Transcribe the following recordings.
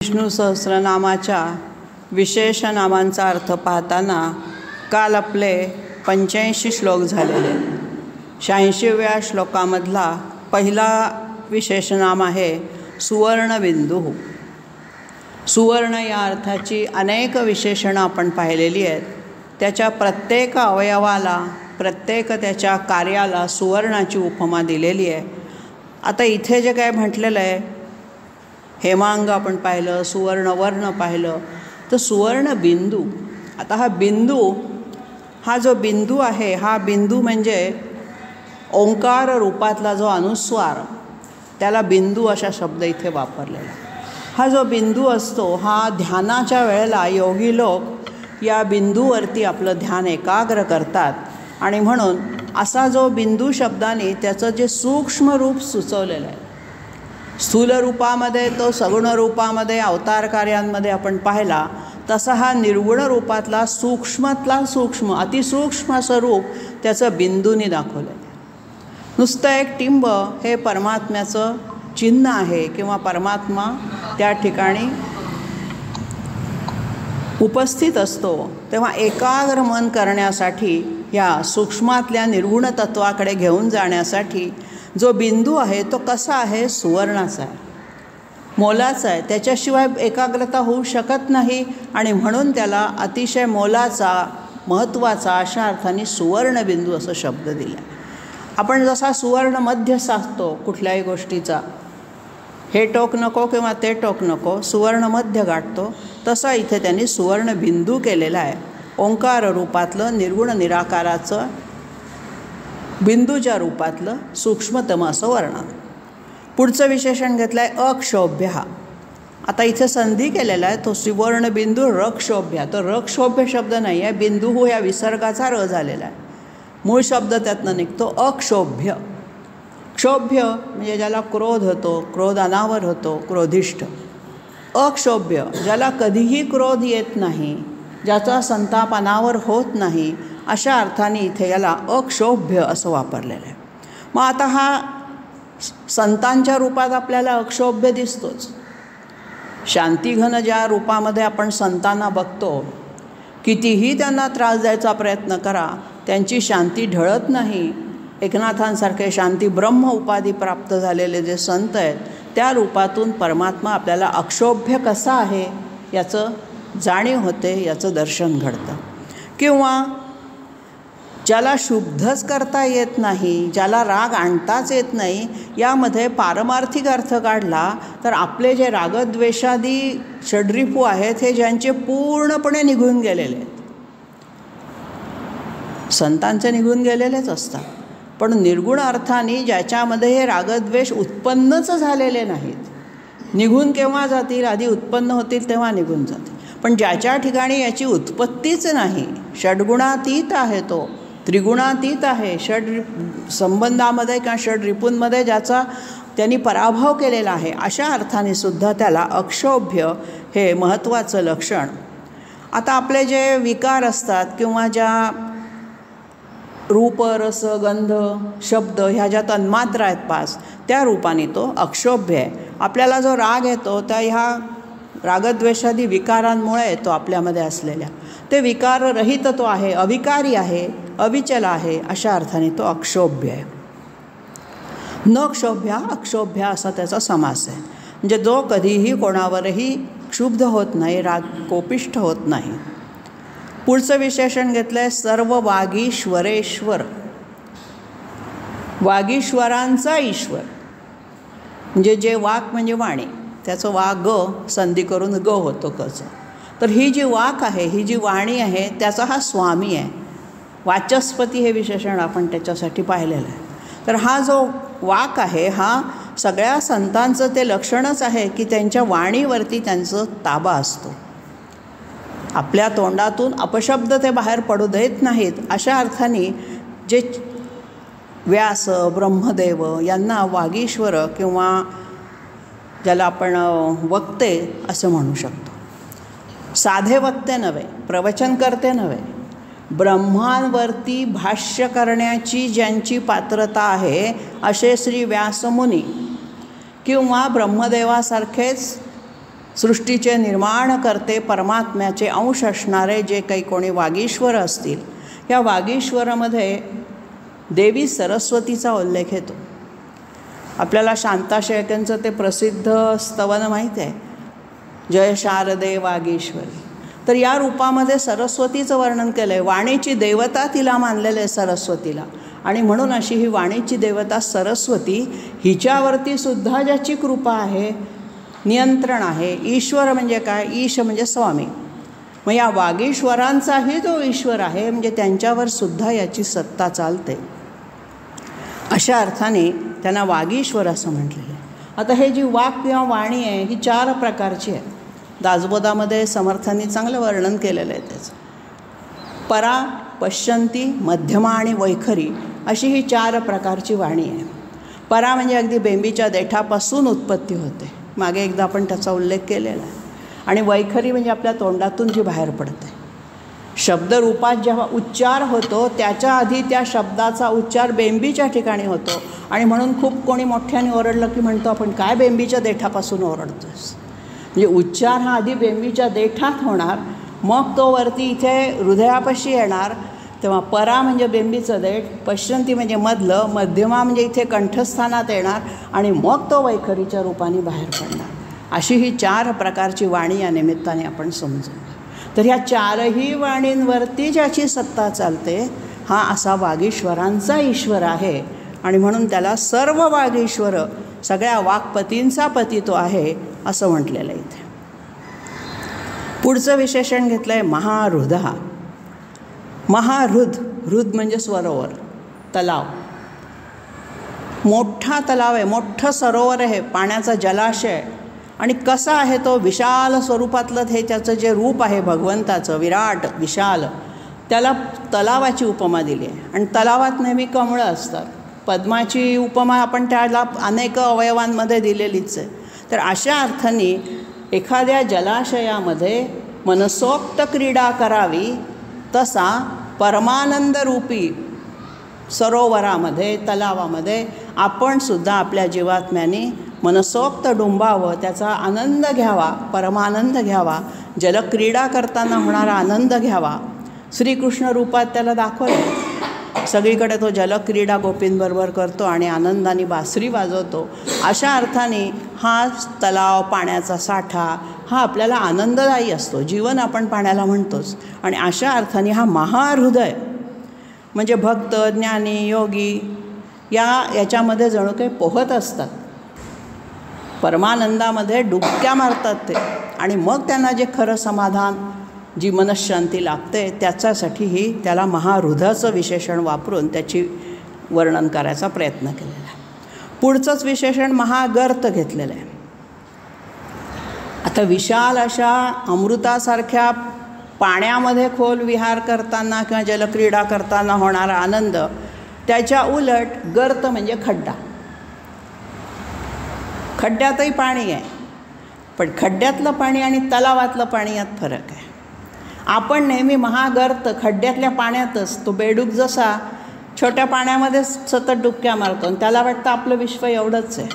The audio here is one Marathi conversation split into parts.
विष्णू सहस्रनामाच्या विशेष नामांचा अर्थ पाहताना काल आपले 85 श्लोक झालेले. 86व्या श्लोकामधला पहिला विशेषनाम आहे सुवर्णबिंदू. सुवर्ण या अर्थाची अनेक विशेषणं आपण पाहिलेली आहेत. त्याच्या प्रत्येक अवयवाला, प्रत्येक त्याच्या कार्याला सुवर्णाची उपमा दिलेली आहे. आता इथे जे काय म्हटलेलं आहे, हेमांग आपण पाहिलं, सुवर्णवर्ण पाहिलं, तर सुवर्णबिंदू. आता हा बिंदू, हा जो बिंदू आहे, हा बिंदू म्हणजे ओंकार रूपातला जो अनुस्वार, त्याला बिंदू असा शब्द इथे वापरलेला. हा जो बिंदू असतो, हा ध्यानाच्या वेळेला योगी लोक या बिंदूवरती आपलं ध्यान एकाग्र करतात. आणि म्हणून असा जो बिंदू शब्दाने त्याचं जे सूक्ष्म रूप सुचवलेलं आहे, स्थूल रूपामध्ये तो सगुण रूपामध्ये अवतार कार्यांमध्ये आपण पाहिला, तसा हा निर्गुण रूपातला सूक्ष्मातला सूक्ष्म, अतिसूक्ष्म असं रूप त्याचं बिंदूनी दाखवलं आहे. नुसतं एक टिंब हे परमात्म्याचं चिन्ह आहे किंवा परमात्मा त्या ठिकाणी उपस्थित असतो. तेव्हा एकाग्र मन करण्यासाठी, या सूक्ष्मातल्या निर्गुण तत्वाकडे घेऊन जाण्यासाठी जो बिंदू आहे तो कसा आहे? सुवर्णाचा आहे, मोलाचा आहे. त्याच्याशिवाय एकाग्रता होऊ शकत नाही आणि म्हणून त्याला अतिशय मोलाचा, महत्त्वाचा अशा अर्थाने सुवर्णबिंदू असं शब्द दिला. आपण जसा सुवर्ण मध्य साधतो कुठल्याही गोष्टीचा, हे टोक नको किंवा ते टोक नको, सुवर्ण मध्य गाठतो, तसा इथे त्यांनी सुवर्णबिंदू केलेला आहे. ओंकार रूपातलं, निर्गुण निराकाराचं, बिंदूच्या रूपातलं सूक्ष्मतम असं वर्णन. पुढचं विशेषण घेतलं आहे अक्षोभ्य. आता इथे संधी केलेला आहे तो सुवर्णबिंदू रक्षोभ्य. तो रक्षोभ्य शब्द नाही आहे, बिंदू या विसर्गाचा र झालेला आहे, मूळ शब्द त्यातनं निघतो अक्षोभ्य. क्षोभ्य म्हणजे ज्याला क्रोध होतो, क्रोध अनावर होतो, क्रोधिष्ठ. अक्षोभ्य ज्याला कधीही क्रोध येत नाही, ज्याचा संताप अनावर होत नाही, अशा अर्थाने इथे याला अक्षोभ्य असं वापरलेलं आहे. मग आता हा संतांच्या रूपात आपल्याला अक्षोभ्य दिसतोच. शांतिघन ज्या रूपामध्ये आपण संतांना बघतो, कितीही त्यांना त्रास द्यायचा प्रयत्न करा, त्यांची शांती ढळत नाही. एकनाथांसारखे शांती ब्रह्म उपाधी प्राप्त झालेले जे संत आहेत, त्या रूपातून परमात्मा आपल्याला अक्षोभ्य कसा आहे याचं जाणीव होते, याचं दर्शन घडतं. किंवा ज्याला शुद्धच करता येत नाही, ज्याला राग आणताच येत नाही, यामध्ये पारमार्थिक अर्थ काढला तर आपले जे रागद्वेषादी षड्रिपू आहेत, हे ज्यांचे पूर्णपणे निघून गेलेले आहेत. संतांचे निघून गेलेलेच असतात, पण निर्गुण अर्थाने ज्याच्यामध्ये हे रागद्वेष उत्पन्नच झालेले नाहीत. निघून केव्हा जातील? आधी उत्पन्न होतील तेव्हा निघून जातील. पण ज्याच्या ठिकाणी याची उत्पत्तीच नाही, षड्गुणातीत आहे, तो त्रिगुणातीत आहे, संबंधामध्ये किंवा षड्रिपूंमध्ये ज्याचा त्यांनी पराभव केलेला आहे, अशा अर्थाने सुद्धा त्याला अक्षोभ्य हे महत्त्वाचं लक्षण. आता आपले जे विकार असतात किंवा ज्या रूप, रस, गंध, शब्द ह्या ज्या तन्मात्रा आहेत 5, त्या रूपाने तो अक्षोभ्य आहे. आपल्याला जो राग येतो त्या ह्या रागद्वेषादी विकारांमुळे येतो आपल्यामध्ये असलेल्या, ते विकाररहित तो आहे, अविकारी आहे, अविचल आहे, अशा अर्थाने तो अक्षोभ्य आहे. न क्षोभ्या अक्षोभ्य असा त्याचा समास आहे. म्हणजे जो कधीही कोणावरही क्षुब्ध होत नाही, राग कोपिष्ठ होत नाही. पुढचं विशेषण घेतलं आहे सर्व वागीश्वरेश्वर. वागीश्वरांचा ईश्वर म्हणजे जे वाक म्हणजे वाणी, त्याचं वाग संधी करून ग होतो कचं. तर ही जी वाक आहे, ही जी वाणी आहे, त्याचा हा स्वामी आहे. वाचस्पती हे विशेषण आपण त्याच्यासाठी पाहिलेलं आहे. तर हा जो वाक आहे, हा सगळ्या संतांचं ते लक्षणच आहे की त्यांच्या वाणीवरती त्यांचं ताबा असतो. आपल्या तोंडातून अपशब्द ते बाहेर पडू देत नाहीत. अशा अर्थाने जे व्यास, ब्रह्मदेव यांना वागीश्वर किंवा ज्याला आपण वक्ते असं म्हणू शकतो. साधे वक्ते नव्हे, प्रवचन करते नव्हे, ब्रह्मांवरती भाष्य करण्याची ज्यांची पात्रता आहे असे श्री व्यासमुनी किंवा ब्रह्मदेवासारखेच सृष्टीचे निर्माण करते परमात्म्याचे अंश असणारे जे काही कोणी वागीश्वर असतील, या वागीश्वरामध्ये देवी सरस्वतीचा उल्लेख येतो. आपल्याला शांता शेळकेंचं ते प्रसिद्ध स्तवन माहीत आहे, जय शारदे वागीश्वरी. तर या रूपामध्ये सरस्वतीचं वर्णन केलं आहे. वाणीची देवता तिला मानलेलं आहे सरस्वतीला, आणि म्हणून अशी ही वाणीची देवता सरस्वती, हिच्यावरती सुद्धा ज्याची कृपा आहे, नियंत्रण आहे. ईश्वर म्हणजे काय? ईश म्हणजे स्वामी. मग या वागीश्वरांचाही जो ईश्वर आहे, म्हणजे त्यांच्यावर सुद्धा याची सत्ता चालते. अशा अर्थाने त्यांना वागीश्वर असं म्हटलेलं आहे. आता हे जी वाक किंवा वाणी आहे ही 4 प्रकारची आहे. दासबोधामध्ये समर्थांनी चांगलं वर्णन केलेलं आहे त्याचं. परा, पश्यंती, मध्यमा आणि वैखरी अशी ही 4 प्रकारची वाणी आहे. परा म्हणजे अगदी बेंबीच्या देठापासून उत्पत्ती होते, मागे एकदा आपण त्याचा उल्लेख केलेला आहे. आणि वैखरी म्हणजे आपल्या तोंडातून जी बाहेर पडते. शब्दरूपात जेव्हा उच्चार होतो त्याच्या आधी त्या शब्दाचा उच्चार बेंबीच्या ठिकाणी होतो, आणि म्हणून खूप कोणी मोठ्याने ओरडलं की म्हणतो आपण, काय बेंबीच्या देठापासून ओरडतोस? म्हणजे उच्चार हा आधी बेंबीच्या देठात होणार, मग तो वरती इथे हृदयापाशी येणार. तेव्हा परा म्हणजे बेंबीचं देठ, पश्यंती म्हणजे मधलं, मध्यमा म्हणजे इथे कंठस्थानात येणार, आणि मग तो वैखरीच्या रूपाने बाहेर पडणार. अशी ही 4 प्रकारची वाणी या निमित्ताने आपण समजू. तर ह्या 4ही वाणींवरती ज्याची सत्ता चालते, हा असा वागीश्वरांचा ईश्वर आहे. आणि म्हणून त्याला सर्व वागीश्वर, सगळ्या वाक्पतींचा पती तो आहे असं म्हटलेलं आहे इथे. पुढचं विशेषण घेतलं आहे महाहृदः. महाहृद, हृद म्हणजे सरोवर, तलाव. मोठा तलाव आहे, मोठं सरोवर आहे, पाण्याचा जलाशय. आणि कसा आहे तो? विशाल स्वरूपातलं हे त्याचं जे रूप आहे भगवंताचं, विराट विशाल, त्याला तलावाची उपमा दिली आहे. आणि तलावात नेहमी कमळं असतात. पद्माची उपमा आपण त्याला अनेक अवयवांमध्ये दिलेलीच आहे. तर अशा अर्थाने एखाद्या जलाशयामध्ये मनसोक्त क्रीडा करावी, तसा परमानंदरूपी सरोवरामध्ये, तलावामध्ये आपण सुद्धा आपल्या जीवात्म्याने मनसोक्त डुंबावं, त्याचा आनंद घ्यावा, परमानंद घ्यावा, जलक्रीडा करताना होणारा आनंद घ्यावा. श्रीकृष्ण रूपात त्याला दाखवलं, सगळीकडे तो जलक्रीडा गोपींबरोबर करतो आणि आनंदाने बासरी वाजवतो. अशा अर्थाने हा तलाव, पाण्याचा साठा हा आपल्याला आनंददायी असतो. जीवन आपण पाण्याला म्हणतोच. आणि अशा अर्थाने हा महाहृदय म्हणजे भक्त, ज्ञानी, योगी याच्यामध्ये जणू काही पोहत असतात, परमानंदामध्ये डुबक्या मारतात ते, आणि मग त्यांना जे खरं समाधान, जी मनःशांती लागते, त्याच्यासाठीही त्याला महाहृदयाचं विशेषण वापरून त्याची वर्णन करायचा प्रयत्न केलेला आहे. पुढचंच विशेषण महागर्त घेतलेलं आहे. आता विशाल अशा अमृतासारख्या पाण्यामध्ये खोल विहार करताना किंवा जलक्रीडा करताना होणारा आनंद, त्याच्या उलट गर्त म्हणजे खड्डा. खड्ड्यातही पाणी आहे, पण खड्ड्यातलं पाणी आणि तलावातलं पाणी यात फरक आहे. आपण नेहमी महागर्त, खड्ड्यातल्या पाण्यातच, तो बेडूक जसा छोट्या पाण्यामध्ये सतत डुबक्या मारतो आणि त्याला वाटतं आपलं विश्व एवढंच आहे,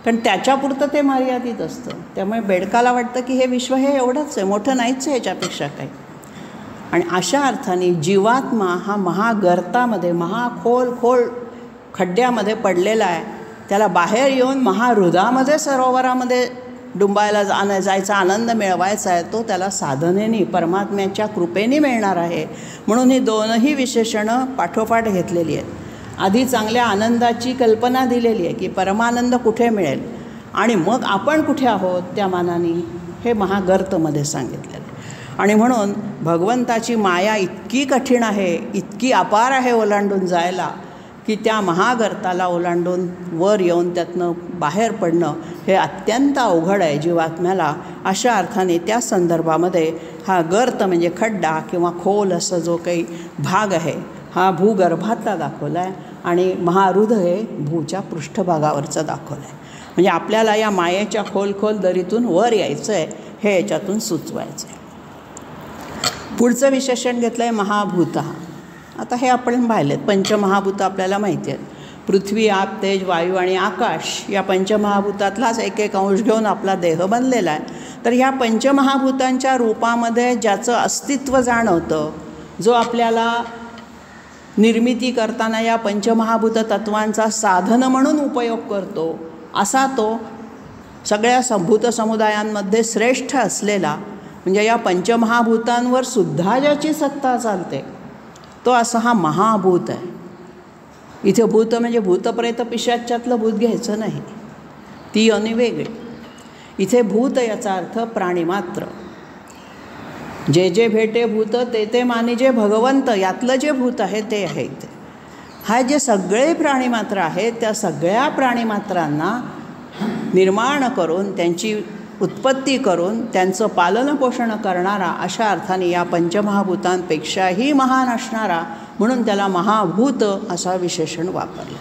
कारण त्याच्यापुरतं ते मर्यादित असतं. त्यामुळे बेडकाला वाटतं की हे विश्व हे एवढंच आहे, मोठं नाहीच आहे याच्यापेक्षा काही. आणि अशा अर्थाने जीवात्मा हा महागर्तामध्ये, खोल खड्ड्यामध्ये पडलेला आहे. त्याला बाहेर येऊन महाहृदामध्ये, सरोवरामध्ये डुंबायला जायचा आनंद मिळवायचा आहे, तो त्याला साधनेने, परमात्म्याच्या कृपेने मिळणार आहे. म्हणून ही 2ही विशेषणं पाठोपाठ घेतलेली आहेत. आधी चांगल्या आनंदाची कल्पना दिलेली आहे की परमानंद कुठे मिळेल, आणि मग आपण कुठे आहोत त्या मानाने हे महागर्तमध्ये सांगितलेलं आहे. आणि म्हणून भगवंताची माया इतकी कठीण आहे, इतकी अपार आहे ओलांडून जायला, की त्या महागर्ताला ओलांडून वर येऊन त्यातनं बाहेर पडणं हे अत्यंत अवघड आहे जीवात्म्याला. अशा अर्थाने त्या संदर्भामध्ये हा गर्त म्हणजे खड्डा किंवा खोल असं जो काही भाग आहे, हा भूगर्भातला दाखवला आहे, आणि महाहृद हे भूच्या पृष्ठभागावरचं दाखवलं आहे. म्हणजे आपल्याला या मायेच्या खोल दरीतून वर यायचं आहे, हे याच्यातून सुचवायचं आहे. पुढचं विशेषण घेतलं आहे महाभूत. आता हे आपण पाहिलेत, पंचमहाभूत आपल्याला माहिती आहेत. पृथ्वी, आप, तेज, वायू आणि आकाश या पंचमहाभूतातलाच एक एक अंश घेऊन आपला देह बनलेला आहे. तर ह्या पंचमहाभूतांच्या रूपामध्ये ज्याचं अस्तित्व जाणवतं, जो आपल्याला निर्मिती करताना या पंचमहाभूत तत्वांचा साधन म्हणून उपयोग करतो, असा तो सगळ्या भूत समुदायांमध्ये श्रेष्ठ असलेला, म्हणजे या पंचमहाभूतांवर सुद्धा ज्याची सत्ता चालते, तो असा हा महाभूत आहे. इथे भूत म्हणजे भूतप्रेत पिशाच्यातलं भूत घ्यायचं नाही, ती आणि वेगळी. इथे भूत याचा अर्थ प्राणीमात्र. जे जे भेटे भूत ते ते मानी जे भगवंत, यातलं जे भूत आहे ते आहे इथे. हा जे सगळे प्राणीमात्र आहेत, त्या सगळ्या प्राणीमात्रांना निर्माण करून, त्यांची उत्पत्ती करून, त्यांचं पालनपोषण करणारा, अशा अर्थाने या पंचमहाभूतांपेक्षाही महान असणारा, म्हणून त्याला महाभूत असा विशेषण वापरलं.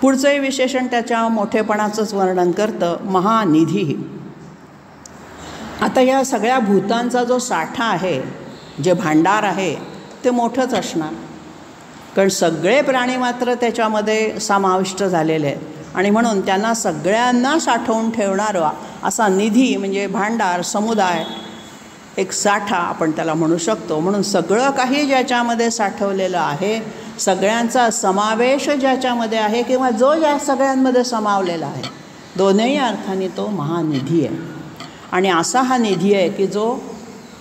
पुढचंही विशेषण त्याच्या मोठेपणाचंच वर्णन करतं, महानिधी. आता या सगळ्या भूतांचा जो साठा आहे, जे भांडार आहे, ते मोठंच असणार, कारण सगळे प्राणी मात्र त्याच्यामध्ये समाविष्ट झालेले आहेत. आणि म्हणून त्यांना सगळ्यांना साठवून ठेवणारा असा निधी म्हणजे भांडार, समुदाय, एक साठा आपण त्याला म्हणू शकतो. म्हणून सगळं काही ज्याच्यामध्ये साठवलेलं आहे, सगळ्यांचा समावेश ज्याच्यामध्ये आहे, किंवा जो ज्या सगळ्यांमध्ये समावलेला आहे, दोन्ही अर्थाने तो महानिधी आहे. आणि असा हा निधी आहे की जो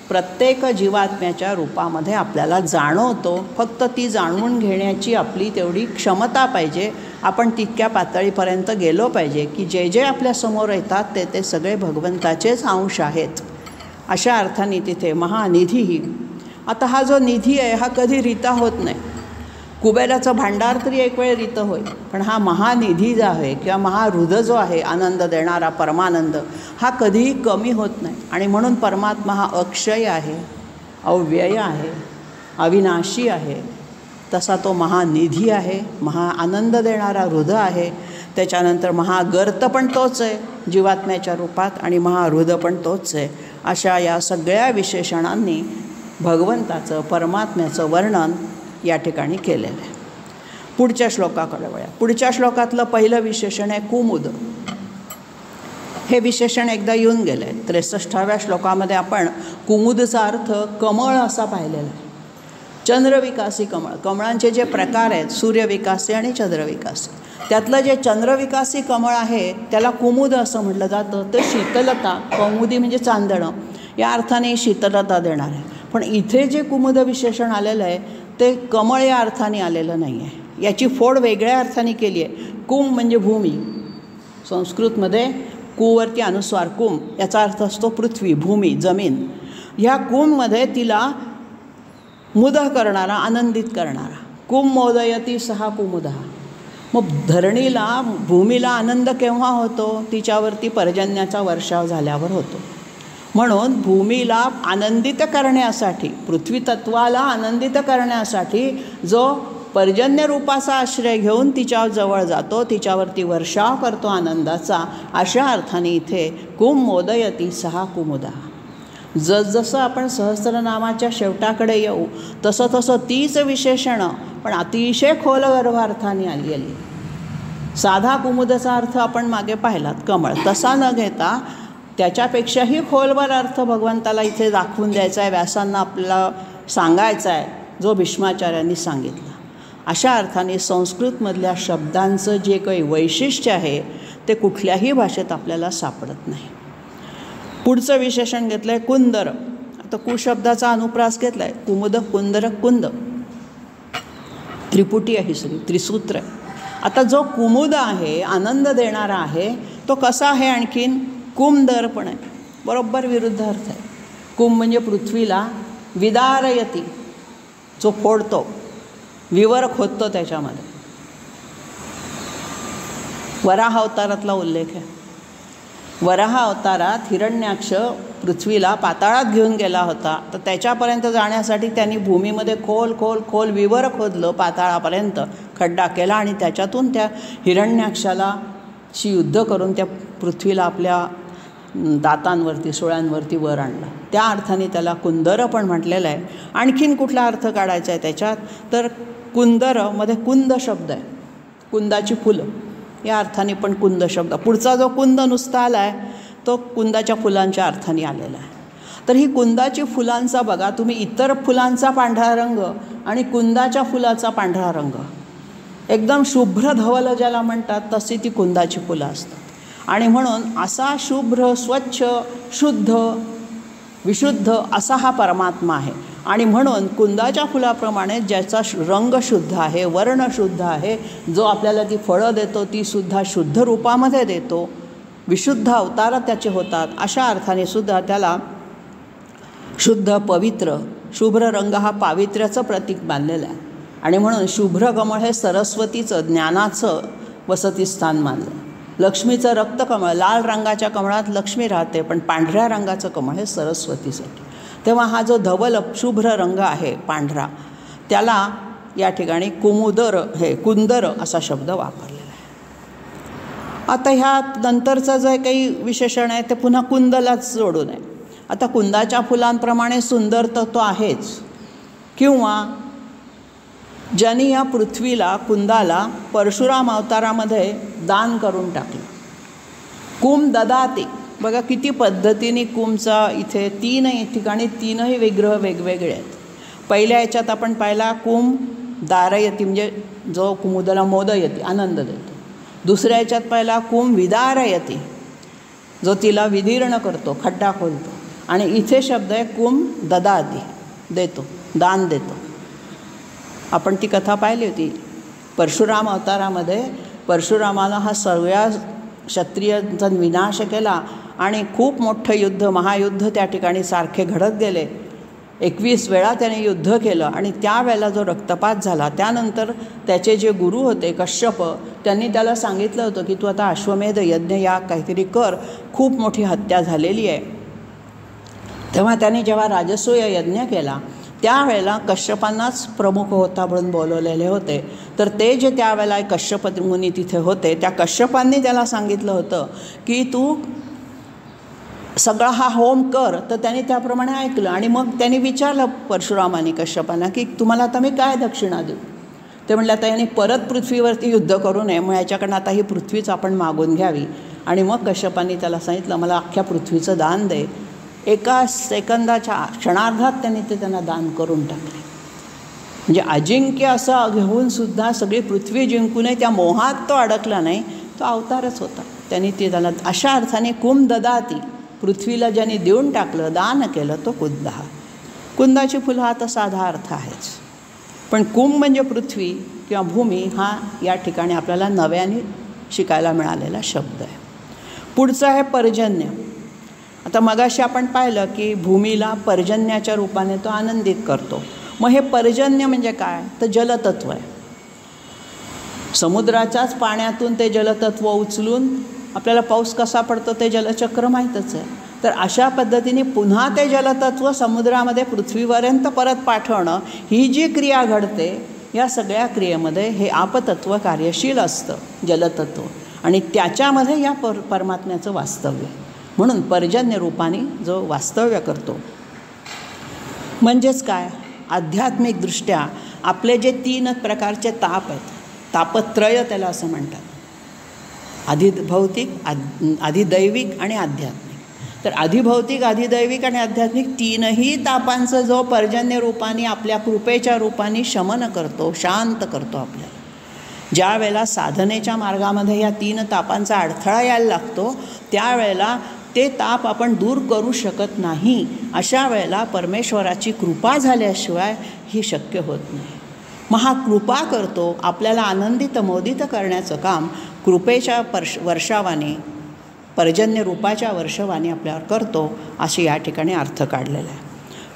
प्रत्येक जीवात्म्याच्या रूपामध्ये आपल्याला जाणवतो. फक्त ती जाणून घेण्याची आपली तेवढी क्षमता पाहिजे. आपण तितक्या पातळीपर्यंत गेलो पाहिजे की जे जे आपल्यासमोर येतात ते ते सगळे भगवंताचेच अंश आहेत. अशा अर्थाने तिथे महानिधीही. आता हा जो निधी आहे हा कधी रिता होत नाही. कुबेराचं भांडार तरी एक वेळ रितं होईल, पण हा महानिधी जो आहे किंवा महाहृद जो आहे, आनंद देणारा परमानंद, हा कधीही कमी होत नाही. आणि म्हणून परमात्मा हा अक्षय आहे, अव्यय आहे, अविनाशी आहे. तसा तो महानिधी आहे, महाआनंद देणारा हृद आहे. त्याच्यानंतर महागर्त पण तोच आहे जीवात्म्याच्या रूपात, आणि महाहृद पण तोच आहे. अशा या सगळ्या विशेषणांनी भगवंताचं, परमात्म्याचं वर्णन या ठिकाणी केलेलं आहे. पुढच्या श्लोकाकडे वळूया. पुढच्या श्लोकातलं पहिलं विशेषण आहे कुमुद. हे विशेषण एकदा येऊन गेलं आहे. 63व्या श्लोकामध्ये आपण कुमुदचा अर्थ कमळ असा पाहिलेला आहे. चंद्रविकासी कमळ. कमळांचे जे प्रकार आहेत, सूर्यविकासी आणि चंद्रविकासी, त्यातलं जे चंद्रविकासी कमळ आहे त्याला कुमुद असं म्हटलं जातं. ते शीतलता, कौमुदी म्हणजे चांदणं, या अर्थाने शीतलता देणार आहे. पण इथे जे कुमुद विशेषण आलेलं आहे ते कमळ या अर्थाने आलेलं नाही आहे. याची फोड वेगळ्या अर्थाने केली आहे. कुम म्हणजे भूमी. संस्कृतमध्ये कुवरती अनुस्वार कुम, याचा अर्थ असतो पृथ्वी, भूमी, जमीन. ह्या कुममध्ये तिला मुद करणारा, आनंदित करणारा. कुम मोदयती सहा कुमुदः. मग धरणीला, भूमीला आनंद केव्हा होतो? तिच्यावरती पर्जन्याचा वर्षाव झाल्यावर होतो. म्हणून भूमीला आनंदित करण्यासाठी, पृथ्वी तत्वाला आनंदित करण्यासाठी जो पर्जन्य रूपाचा आश्रय घेऊन तिच्या जवळ जातो, तिच्यावरती वर्षाव करतो आनंदाचा, अशा अर्थाने इथे कुम मोदयती सहा कुमुदा. जसजसं आपण सहस्रनामाच्या शेवटाकडे येऊ तसं तसं तीच विशेषणं पण अतिशय खोलगर्भ अर्थाने आली. साधा कुमुदाचा अर्थ आपण मागे पाहिलात, कमळ, तसा न घेता त्याच्यापेक्षाही खोलवर अर्थ भगवंताला इथे दाखवून द्यायचा आहे, व्यासांना आपल्याला सांगायचा आहे, जो भीष्माचार्यांनी सांगितला. अशा अर्थाने संस्कृतमधल्या शब्दांचं जे काही वैशिष्ट्य आहे ते कुठल्याही भाषेत आपल्याला सापडत नाही. पुढचं विशेषण घेतलं आहे कुंदर. आता कुशब्दाचा अनुप्रास घेतला आहे. कुमुद, कुंदर, कुंद, त्रिपुटी आहे, सगळी त्रिसूत्र आहे. आता जो कुमुद आहे, आनंद देणारा आहे, तो कसा आहे? आणखीन कुमदर पण आहे. बरोबर विरुद्ध अर्थ आहे. कुम म्हणजे पृथ्वीला विदारयती, जो फोडतो, विवर खोदतो. त्याच्यामध्ये वराह अवतारातला उल्लेख आहे. वराह अवतारात हिरण्याक्ष पृथ्वीला पाताळात घेऊन गेला होता, तर त्याच्यापर्यंत जाण्यासाठी त्यांनी भूमीमध्ये खोल खोल खोल विवर खोदलं, पाताळापर्यंत खड्डा केला, आणि त्याच्यातून त्या हिरण्याक्षाला युद्ध करून त्या पृथ्वीला आपल्या दातांवरती, सुळ्यांवरती वर आणला. त्या अर्थाने त्याला कुंदर पण म्हटलेलं आहे. आणखीन कुठला अर्थ काढायचा आहे त्याच्यात? तर कुंदरमध्ये कुंद शब्द आहे. कुंदाची फुलं या अर्थाने पण कुंद शब्द, पुढचा जो कुंद नुसता आला आहे तो कुंदाच्या फुलांच्या अर्थाने आलेला आहे. तर ही कुंदाची फुलांचा बघा तुम्ही, इतर फुलांचा पांढरा रंग आणि कुंदाच्या फुलाचा पांढरा रंग एकदम शुभ्र धवल ज्याला म्हणतात तशी ती कुंदाची फुलं असतात. आणि म्हणून असा शुभ्र स्वच्छ शुद्ध विशुद्ध असा हा परमात्मा आहे. आणि म्हणून कुंदाच्या फुलाप्रमाणे ज्याचा रंग शुद्ध आहे, वर्ण शुद्ध आहे, जो आपल्याला ती फळं देतो ती सुद्धा शुद्ध रूपामध्ये देतो, विशुद्ध अवतार त्याचे होतात, अशा अर्थाने सुद्धा त्याला शुद्ध पवित्र शुभ्र रंग हा पावित्र्याचं प्रतीक मानलेलं आहे. आणि म्हणून शुभ्र कमळ हे सरस्वतीचं ज्ञानाचं वसतिस्थान मानलं. लक्ष्मीचं रक्तकमळ, लाल रंगाच्या कमळात लक्ष्मी राहते, पण पांढऱ्या रंगाचं कमळ हे सरस्वतीसाठी. तेव्हा हा जो धवल शुभ्र रंग आहे पांढरा, त्याला या ठिकाणी कुंदर असा शब्द वापरलेला आहे. आता ह्या नंतरचं जे काही विशेषण आहे ते पुन्हा कुंदलाच जोडून आहे. आता कुंदाच्या फुलांप्रमाणे सुंदर तर तो आहेच, किंवा ज्यांनी या पृथ्वीला कुंदाला परशुराम अवतारामध्ये दान करून टाकलं. कुम ददाती, बघा किती पद्धतीने कुमचा इथे तीनही ठिकाणी तीनही विग्रह वेगवेगळे आहेत. पहिल्या याच्यात आपण पाहिला कुम दारयती, म्हणजे जो कुमुदाला मोदयती आनंद देतो. दुसऱ्या याच्यात पाहिला कुम विदारयती, जो तिला विदीर्ण करतो, खड्डा खोलतो. आणि इथे शब्द आहे कुम ददाती, देतो, दान देतो. आपण ती कथा पाहिली होती परशुराम अवतारामध्ये. परशुरामाला हा सगळ्या क्षत्रियांचा विनाश केला आणि खूप मोठं युद्ध, महायुद्ध त्या ठिकाणी सारखे घडत गेले. 21 वेळा त्याने युद्ध केलं आणि त्यावेळेला जो रक्तपात झाला त्यानंतर त्याचे जे गुरु होते कश्यप, त्यांनी त्याला सांगितलं होतं की तू आता अश्वमेध यज्ञ या काहीतरी कर, खूप मोठी हत्या झालेली आहे. तेव्हा त्याने जेव्हा राजसूय यज्ञ केला त्यावेळेला कश्यपांनाच प्रमुख होता म्हणून बोलवलेले होते. तर ते जे त्यावेळेला कश्यप मुनी तिथे होते, त्या कश्यपांनी त्याला सांगितलं होतं की तू सगळा हा होम कर. तर त्याने त्याप्रमाणे ऐकलं. आणि मग त्यांनी विचारलं परशुरामाने कश्यपांना की तुम्हाला आता मी काय दक्षिणा देऊ. ते म्हटलं आता याने परत पृथ्वीवरती युद्ध करू नये, मग याच्याकडनं आता ही पृथ्वीच आपण मागून घ्यावी. आणि मग कश्यपांनी त्याला सांगितलं मला अख्ख्या पृथ्वीचं दान दे. एका सेकंदाच्या क्षणार्धात त्यांनी ते त्यांना दान करून टाकले. म्हणजे अजिंक्य असं घेऊनसुद्धा सगळी पृथ्वी जिंकूनही त्या मोहात तो अडकला नाही, तो अवतारच होता. त्यांनी ते त्याला अशा अर्थाने कुम ददाती, पृथ्वीला ज्यांनी देऊन टाकलं, दान केलं, तो कुंदा. कुंदाची फुलं हा तर साधा अर्थ आहेच, पण कुंभ म्हणजे पृथ्वी किंवा भूमी हा या ठिकाणी आपल्याला नव्याने शिकायला मिळालेला शब्द आहे. पुढचं आहे पर्जन्य. आता मगाशी आपण पाहिलं की भूमीला पर्जन्याच्या रूपाने तो आनंदित करतो. मग हे पर्जन्य म्हणजे काय, तर जलतत्व आहे. समुद्राच्याच पाण्यातून ते जलतत्व उचलून आपल्याला पाऊस कसा पडतो ते जलचक्र माहीतच आहे. तर अशा पद्धतीने पुन्हा ते जलतत्व समुद्रामध्ये पृथ्वीपर्यंत परत पाठवणं, ही जी क्रिया घडते, या सगळ्या क्रियेमध्ये हे आपतत्व कार्यशील असतं, जलतत्व. आणि त्याच्यामध्ये या परमात्म्याचं वास्तव्य, म्हणून पर्जन्य रूपाने जो वास्तव्य करतो. म्हणजेच काय, आध्यात्मिकदृष्ट्या आपले जे 3 प्रकारचे ताप आहेत, तापत्रय त्याला असं म्हणतात, अधिभौतिक, अधिदैविक आणि आध्यात्मिक. तर अधिभौतिक, अधिदैविक आणि आध्यात्मिक तीनही तापांचं जो पर्जन्य रूपाने आपल्या कृपेच्या रूपाने शमन करतो, शांत करतो आपल्याला. ज्या वेळेला साधनेच्या मार्गामध्ये या 3 तापांचा अडथळा यायला लागतो त्यावेळेला ते ताप आपण दूर करू शकत नाही. अशा वेळेला परमेश्वराची कृपा झाल्याशिवाय ही शक्य होत नाही. मग हा कृपा करतो, आपल्याला आनंदित मोदित करण्याचं काम कृपेच्या वर्षावाने, पर्जन्य रूपाच्या वर्षावाने आपल्यावर करतो, अशी या ठिकाणी अर्थ काढलेला आहे.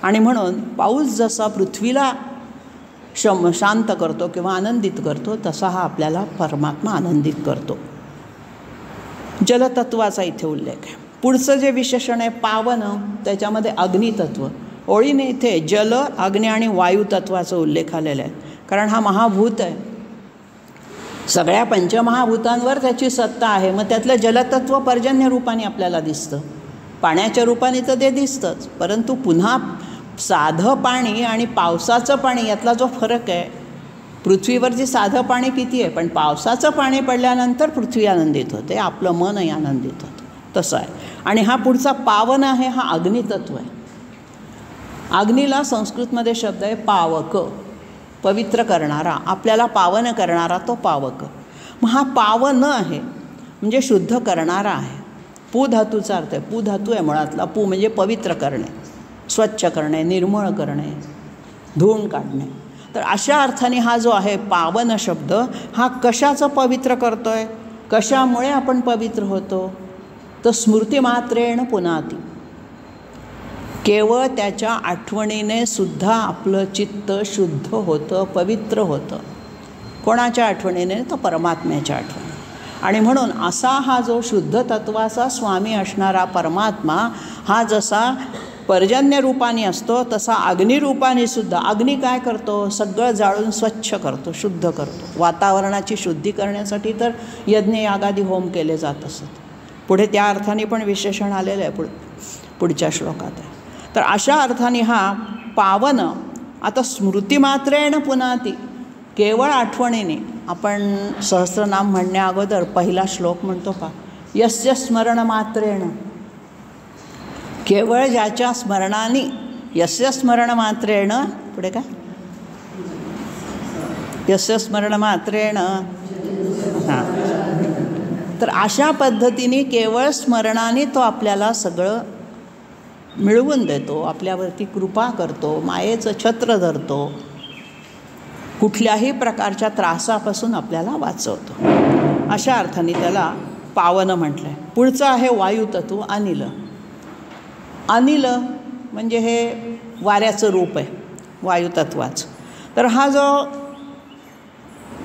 आणि म्हणून पाऊस जसा पृथ्वीला शांत करतो किंवा आनंदित करतो, तसा हा आपल्याला परमात्मा आनंदित करतो. जलतत्वाचा इथे उल्लेख आहे. पुढचं जे विशेषण आहे पावन, त्याच्यामध्ये अग्नितत्व. ओळीने इथे जल, अग्नी आणि वायुतत्वाचा उल्लेख आलेला आहे, कारण हा महाभूत आहे. सगळ्या पंचमहाभूतांवर त्याची सत्ता आहे. मग त्यातलं जलतत्व पर्जन्य रूपाने आपल्याला दिसतं, पाण्याच्या रूपाने तर ते दिसतंच, परंतु पुन्हा साधं पाणी आणि पावसाचं पाणी यातला जो फरक आहे पृथ्वीवर जे साधं पाणी किती आहे, पण पावसाचं पाणी पडल्यानंतर पृथ्वी आनंदित होते, आपलं मनही आनंदित होतं. तसं आहे. आणि हा पुढचा पावन आहे, हा अग्नितत्व आहे. अग्नीला संस्कृतमध्ये शब्द आहे पावक, पवित्र करणारा, आपल्याला पावन करणारा तो पावक. मग हा पावन आहे म्हणजे शुद्ध करणारा आहे. पू धातूचा अर्थ आहे, पू धातू आहे मुळातला. पू म्हणजे पवित्र करणे, स्वच्छ करणे, निर्मळ करणे, धुवून काढणे. तर अशा अर्थाने हा जो आहे पावन शब्द, हा कशाचं पवित्र करतो आहे, कशामुळे आपण पवित्र होतो, तर स्मृतिमात्रेण पुनाती, केवळ त्याच्या आठवणीने सुद्धा आपलं चित्त शुद्ध होतं, पवित्र होतं. कोणाच्या आठवणीने, तर परमात्म्याच्या आठवणी. आणि म्हणून असा हा जो शुद्ध तत्वाचा स्वामी असणारा परमात्मा, हा जसा पर्जन्य रूपाने असतो तसा अग्निरूपाने सुद्धा. अग्नी काय करतो, सगळं जाळून स्वच्छ करतो, शुद्ध करतो. वातावरणाची शुद्धी करण्यासाठी तर यज्ञ यागादी होम केले जात असत. पुढे त्या अर्थाने पण विशेषण आलेलं आहे पुढच्या श्लोकात आहे. तर अशा अर्थाने हा पावन. आता स्मृतिमात्रेण पुनाती, केवळ आठवणीने. आपण सहस्रनाम म्हणण्या अगोदर पहिला श्लोक म्हणतो पा, यस्य स्मरणमात्रेण, केवळ ज्याच्या स्मरणाने, यस्य स्मरणमात्रेण, पुढे काय, यस्य स्मरणमात्रेण, हां. तर अशा पद्धतीने केवळ स्मरणाने तो आपल्याला सगळं मिळवून देतो, आपल्यावरती कृपा करतो, मायेचं छत्र धरतो, कुठल्याही प्रकारच्या त्रासापासून आपल्याला वाचवतो. अशा अर्थाने त्याला पावन म्हटलं आहे. पुढचं आहे वायुतत्व, अनिल. अनिल म्हणजे हे वाऱ्याचं रूप आहे वायुतत्वाचं. तर हा जो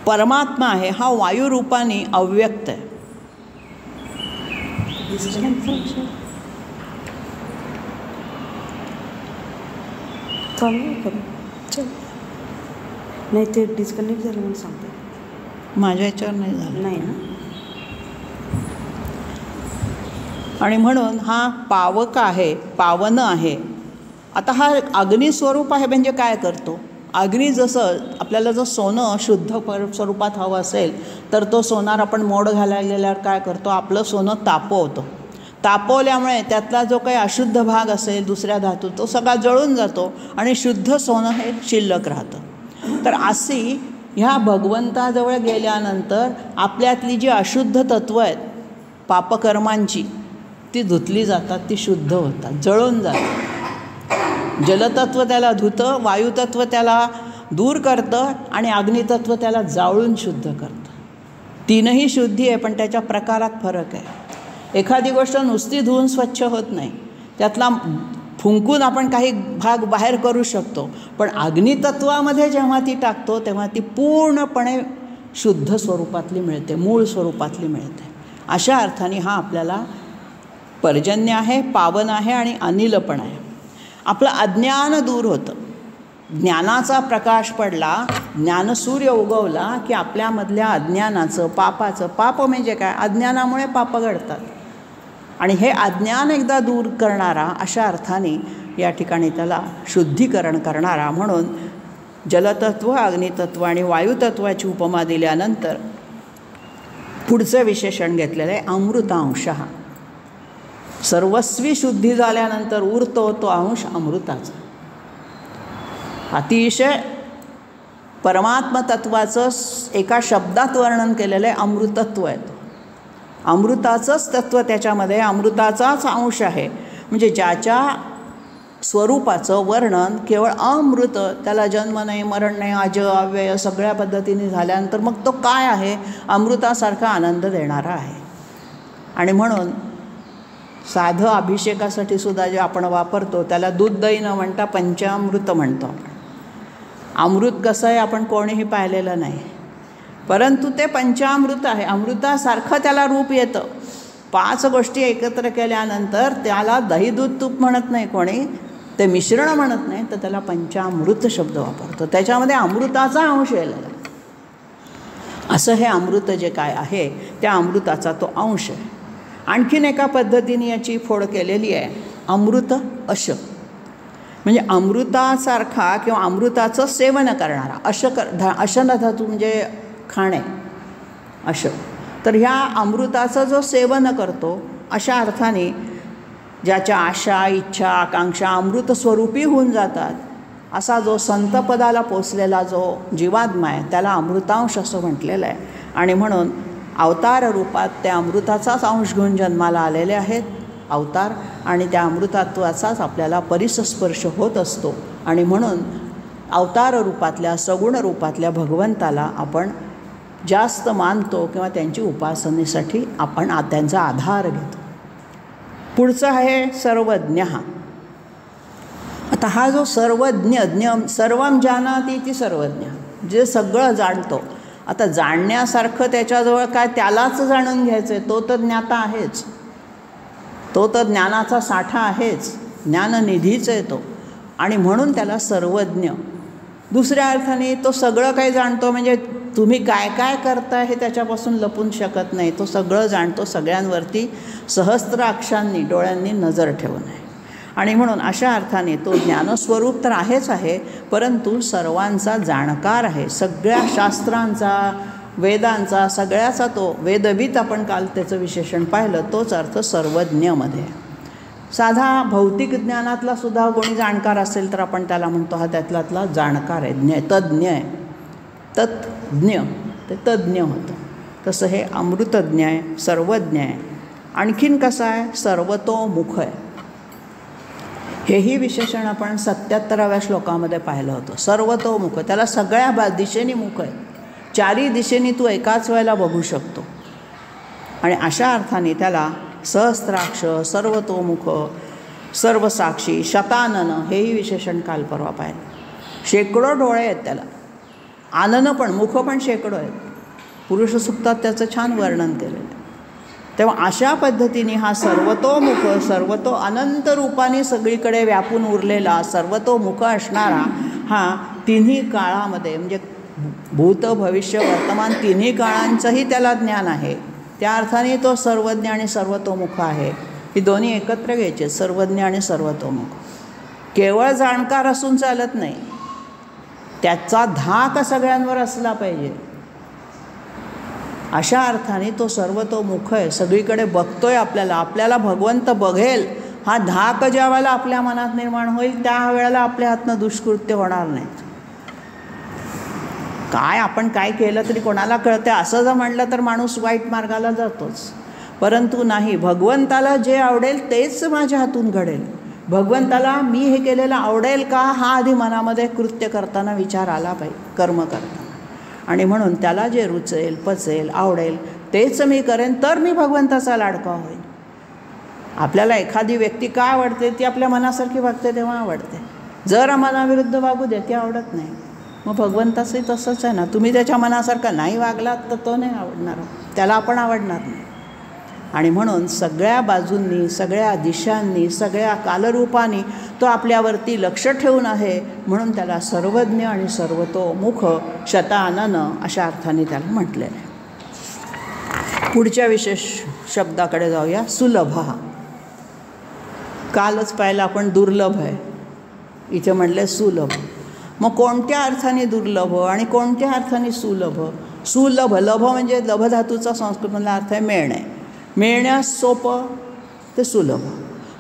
परमात्मा आहे हा वायुरूपाने अव्यक्त आहे. नाही, ते डिस्कनेक्ट झालं म्हणून सांगते. माझ्या याच्यावर नाही झालं. नाही ना. आणि म्हणून हा पावक आहे, पावन आहे. आता हा अग्निस्वरूप आहे म्हणजे काय करतो, अग्नी जसं आपल्याला जर सोनं शुद्ध स्वरूपात हवं असेल तर तो सोनार आपण मोड घालायला गेल्यावर काय करतो, आपलं सोनं तापवतो. तापवल्यामुळे त्यातला जो काही अशुद्ध भाग असेल दुसऱ्या धातू, तो सगळा जळून जातो आणि शुद्ध सोनं हे शिल्लक राहतं. तर अशी ह्या भगवंताजवळ गेल्यानंतर आपल्यातली जी अशुद्ध तत्त्वं आहेत पापकर्मांची, ती धुतली जातात, ती शुद्ध होतात, जळून जातात. जलतत्व त्याला धुतं, वायुतत्व त्याला दूर करतं आणि अग्नितत्व त्याला जाळून शुद्ध करतं. तीनही शुद्धी आहे, पण त्याच्या प्रकारात फरक आहे. एखादी गोष्ट नुसती धुवून स्वच्छ होत नाही, त्यातला फुंकून आपण काही भाग बाहेर करू शकतो, पण अग्नितत्वामध्ये जेव्हा ती टाकतो तेव्हा ती पूर्णपणे शुद्ध स्वरूपातली मिळते, मूळ स्वरूपातली मिळते. अशा अर्थाने हा आपल्याला पर्जन्य आहे, पावन आहे आणि अनिल पण आहे. आपलं अज्ञान दूर होतं. ज्ञानाचा प्रकाश पडला, ज्ञानसूर्य उगवला की आपल्यामधल्या अज्ञानाचं, पापाचं, पाप म्हणजे काय, अज्ञानामुळे पाप घडतात, आणि हे अज्ञान एकदा दूर करणारा, अशा अर्थाने या ठिकाणी त्याला शुद्धीकरण करणारा. म्हणून जलतत्व, अग्नितत्व आणि वायुतत्वाची उपमा दिल्यानंतर पुढचं विशेषण घेतलेलं आहे अमृतांशः. सर्वस्वी शुद्धी झाल्यानंतर उरतो तो अंश अमृताचा. अतिशय परमात्मतत्वाचं एका शब्दात वर्णन केलेलं आहे, अमृतत्व आहे. तो अमृताचंच तत्त्व त्याच्यामध्ये, अमृताचाच अंश आहे. म्हणजे ज्याच्या स्वरूपाचं वर्णन केवळ अमृत, त्याला जन्म नाही, मरण नाही, अज अव्यय सगळ्या पद्धतीने झाल्यानंतर मग तो काय आहे, अमृतासारखा आनंद देणारा आहे. आणि म्हणून साधं अभिषेकासाठी सुद्धा जे आपण वापरतो त्याला दूध दही न म्हणता पंचामृत म्हणतो आपण. अमृत कसं आहे आपण कोणीही पाहिलेलं नाही, परंतु ते पंचामृत आहे. अमृतासारखं त्याला रूप येतं. 5 गोष्टी एकत्र केल्यानंतर त्याला दही दूध तूप म्हणत नाही कोणी, ते मिश्रण म्हणत नाही, तर त्याला पंचामृत शब्द वापरतो. त्याच्यामध्ये अमृताचा अंश येलेला आहे. असं हे अमृत जे काय आहे त्या अमृताचा तो अंश आहे. आणखीन एका पद्धतीने याची फोड केलेली आहे, अमृत अश. म्हणजे अमृतासारखा किंवा अमृताचं सेवन करणारा अशन धातू म्हणजे खाणे तर ह्या अमृताचं जो सेवन करतो अशा अर्थाने ज्याच्या आशा इच्छा आकांक्षा अमृत स्वरूपी होऊन जातात असा जो संतपदाला पोचलेला जो जीवात्मा आहे त्याला अमृतांश असं म्हटलेलं आहे. आणि म्हणून अवतार रूपात त्या अमृताचाच अंश घेऊन जन्माला आलेले आहेत अवतार, आणि त्या अमृतत्वाचाच आपल्याला परिसस्पर्श होत असतो. आणि म्हणून अवतार रूपातल्या सगुण रूपातल्या भगवंताला आपण जास्त मानतो किंवा त्यांची उपासनेसाठी आपण त्यांचा आधार घेतो. पुढचं आहे सर्वज्ञ. आता हा जो सर्वज्ञ सर्वम जानाति इति सर्वज्ञ, जे सगळं जाणतो. आता जाणण्यासारखं त्याच्याजवळ काय, त्यालाच जाणून घ्यायचं आहे, तो तर ज्ञाता आहेच, तो तर ज्ञानाचा साठा आहेच, ज्ञाननिधीच आहे तो. आणि म्हणून त्याला सर्वज्ञ. दुसऱ्या अर्थाने तो सगळं काही जाणतो, म्हणजे तुम्ही काय काय करताय हे त्याच्यापासून लपून शकत नाही, तो सगळं जाणतो, सगळ्यांवरती सहस्त्र अक्षांनी डोळ्यांनी नजर ठेवून आहे. आणि म्हणून अशा अर्थाने तो ज्ञानस्वरूप तर आहेच आहे, परंतु सर्वांचा जाणकार आहे, सगळ्या शास्त्रांचा वेदांचा सगळ्याचा तो वेदवित. आपण काल त्याचं विशेषण पाहिलं, तोच अर्थ सर्वज्ञमध्ये. साधा भौतिक ज्ञानातला सुद्धा कोणी जाणकार असेल तर आपण त्याला म्हणतो हा त्यातला जाणकार आहे, तज्ज्ञ आहे. तज्ज्ञ ते तज्ज्ञ होतं. तसं हे अमृतज्ञ आहे, सर्वज्ञ आहे. आणखीन कसं आहे, सर्वतोमुख आहे. हेही विशेषण आपण 77व्या श्लोकामध्ये पाहिलं होतं. सर्वतोमुख, त्याला सगळ्या दिशेने मुख आहे, चारी दिशेने तू एकाच वेळेला बघू शकतो. आणि अशा अर्थाने त्याला सहस्त्राक्ष, सर्वतोमुख, सर्वसाक्षी, शतानन हेही विशेषण काल परवा पाहिलं. शेकडो डोळे आहेत त्याला, आनन पण, मुख पण शेकडो आहेत. पुरुष सूक्तात त्याचं छान वर्णन केलेलं आहे. तेव्हा अशा पद्धतीने हा सर्वतोमुख, सर्वतो अनंत रूपाने सगळीकडे व्यापून उरलेला सर्वतोमुख असणारा हा तिन्ही काळामध्ये म्हणजे भूत भविष्य वर्तमान तिन्ही काळांचंही त्याला ज्ञान आहे. त्या अर्थाने तो सर्वज्ञ आणि सर्वतोमुख आहे. ही दोन्ही एकत्र घ्यायचे, सर्वज्ञ आणि सर्वतोमुख. केवळ जाणकार असून चालत नाही, त्याचा धाक सगळ्यांवर असला पाहिजे. अशा अर्थाने तो सर्वतोमुख आहे, सगळीकडे बघतोय आपल्याला भगवंत बघेल हा धाक ज्या वेळेला आपल्या मनात निर्माण होईल त्या वेळेला आपल्या हातनं दुष्कृत्य होणार नाहीत. काय आपण काय केलं तरी कोणाला कळते असं जर म्हणलं तर माणूस वाईट मार्गाला जातोच. परंतु नाही, भगवंताला जे आवडेल तेच माझ्या हातून घडेल. भगवंताला मी हे केलेलं आवडेल का हा आधी मनामध्ये कृत्य करताना विचार आला पाहिजे, कर्म करताना. आणि म्हणून त्याला जे रुचेल पचेल आवडेल तेच मी करेन, तर मी भगवंताचा लाडका होईल. आपल्याला एखादी व्यक्ती का आवडते, ती आपल्या मनासारखी वागते तेव्हा आवडते. जर मनाविरुद्ध वागू दे, ती आवडत नाही. मग भगवंताचंही तसंच आहे ना, तुम्ही त्याच्या मनासारखं नाही वागलात तर तो नाही आवडणार, त्याला आपण आवडणार नाही. आणि म्हणून सगळ्या बाजूंनी, सगळ्या दिशांनी, सगळ्या कालरूपांनी तो आपल्यावरती लक्ष ठेवून आहे. म्हणून त्याला सर्वज्ञ आणि सर्वतोमुख, शतानन अशा अर्थाने त्याला म्हटलेलं आहे. पुढच्या विशेष शब्दाकडे जाऊया, सुलभ. कालच पाहिलं आपण दुर्लभ आहे, इथे म्हटलं सुलभ. मग कोणत्या अर्थाने दुर्लभ आणि कोणत्या अर्थाने सुलभ? सुलभ, लभ म्हणजे लभधातूचा संस्कृतमधला अर्थ आहे मिळणे. मिळण्यास सोपं ते सुलभ,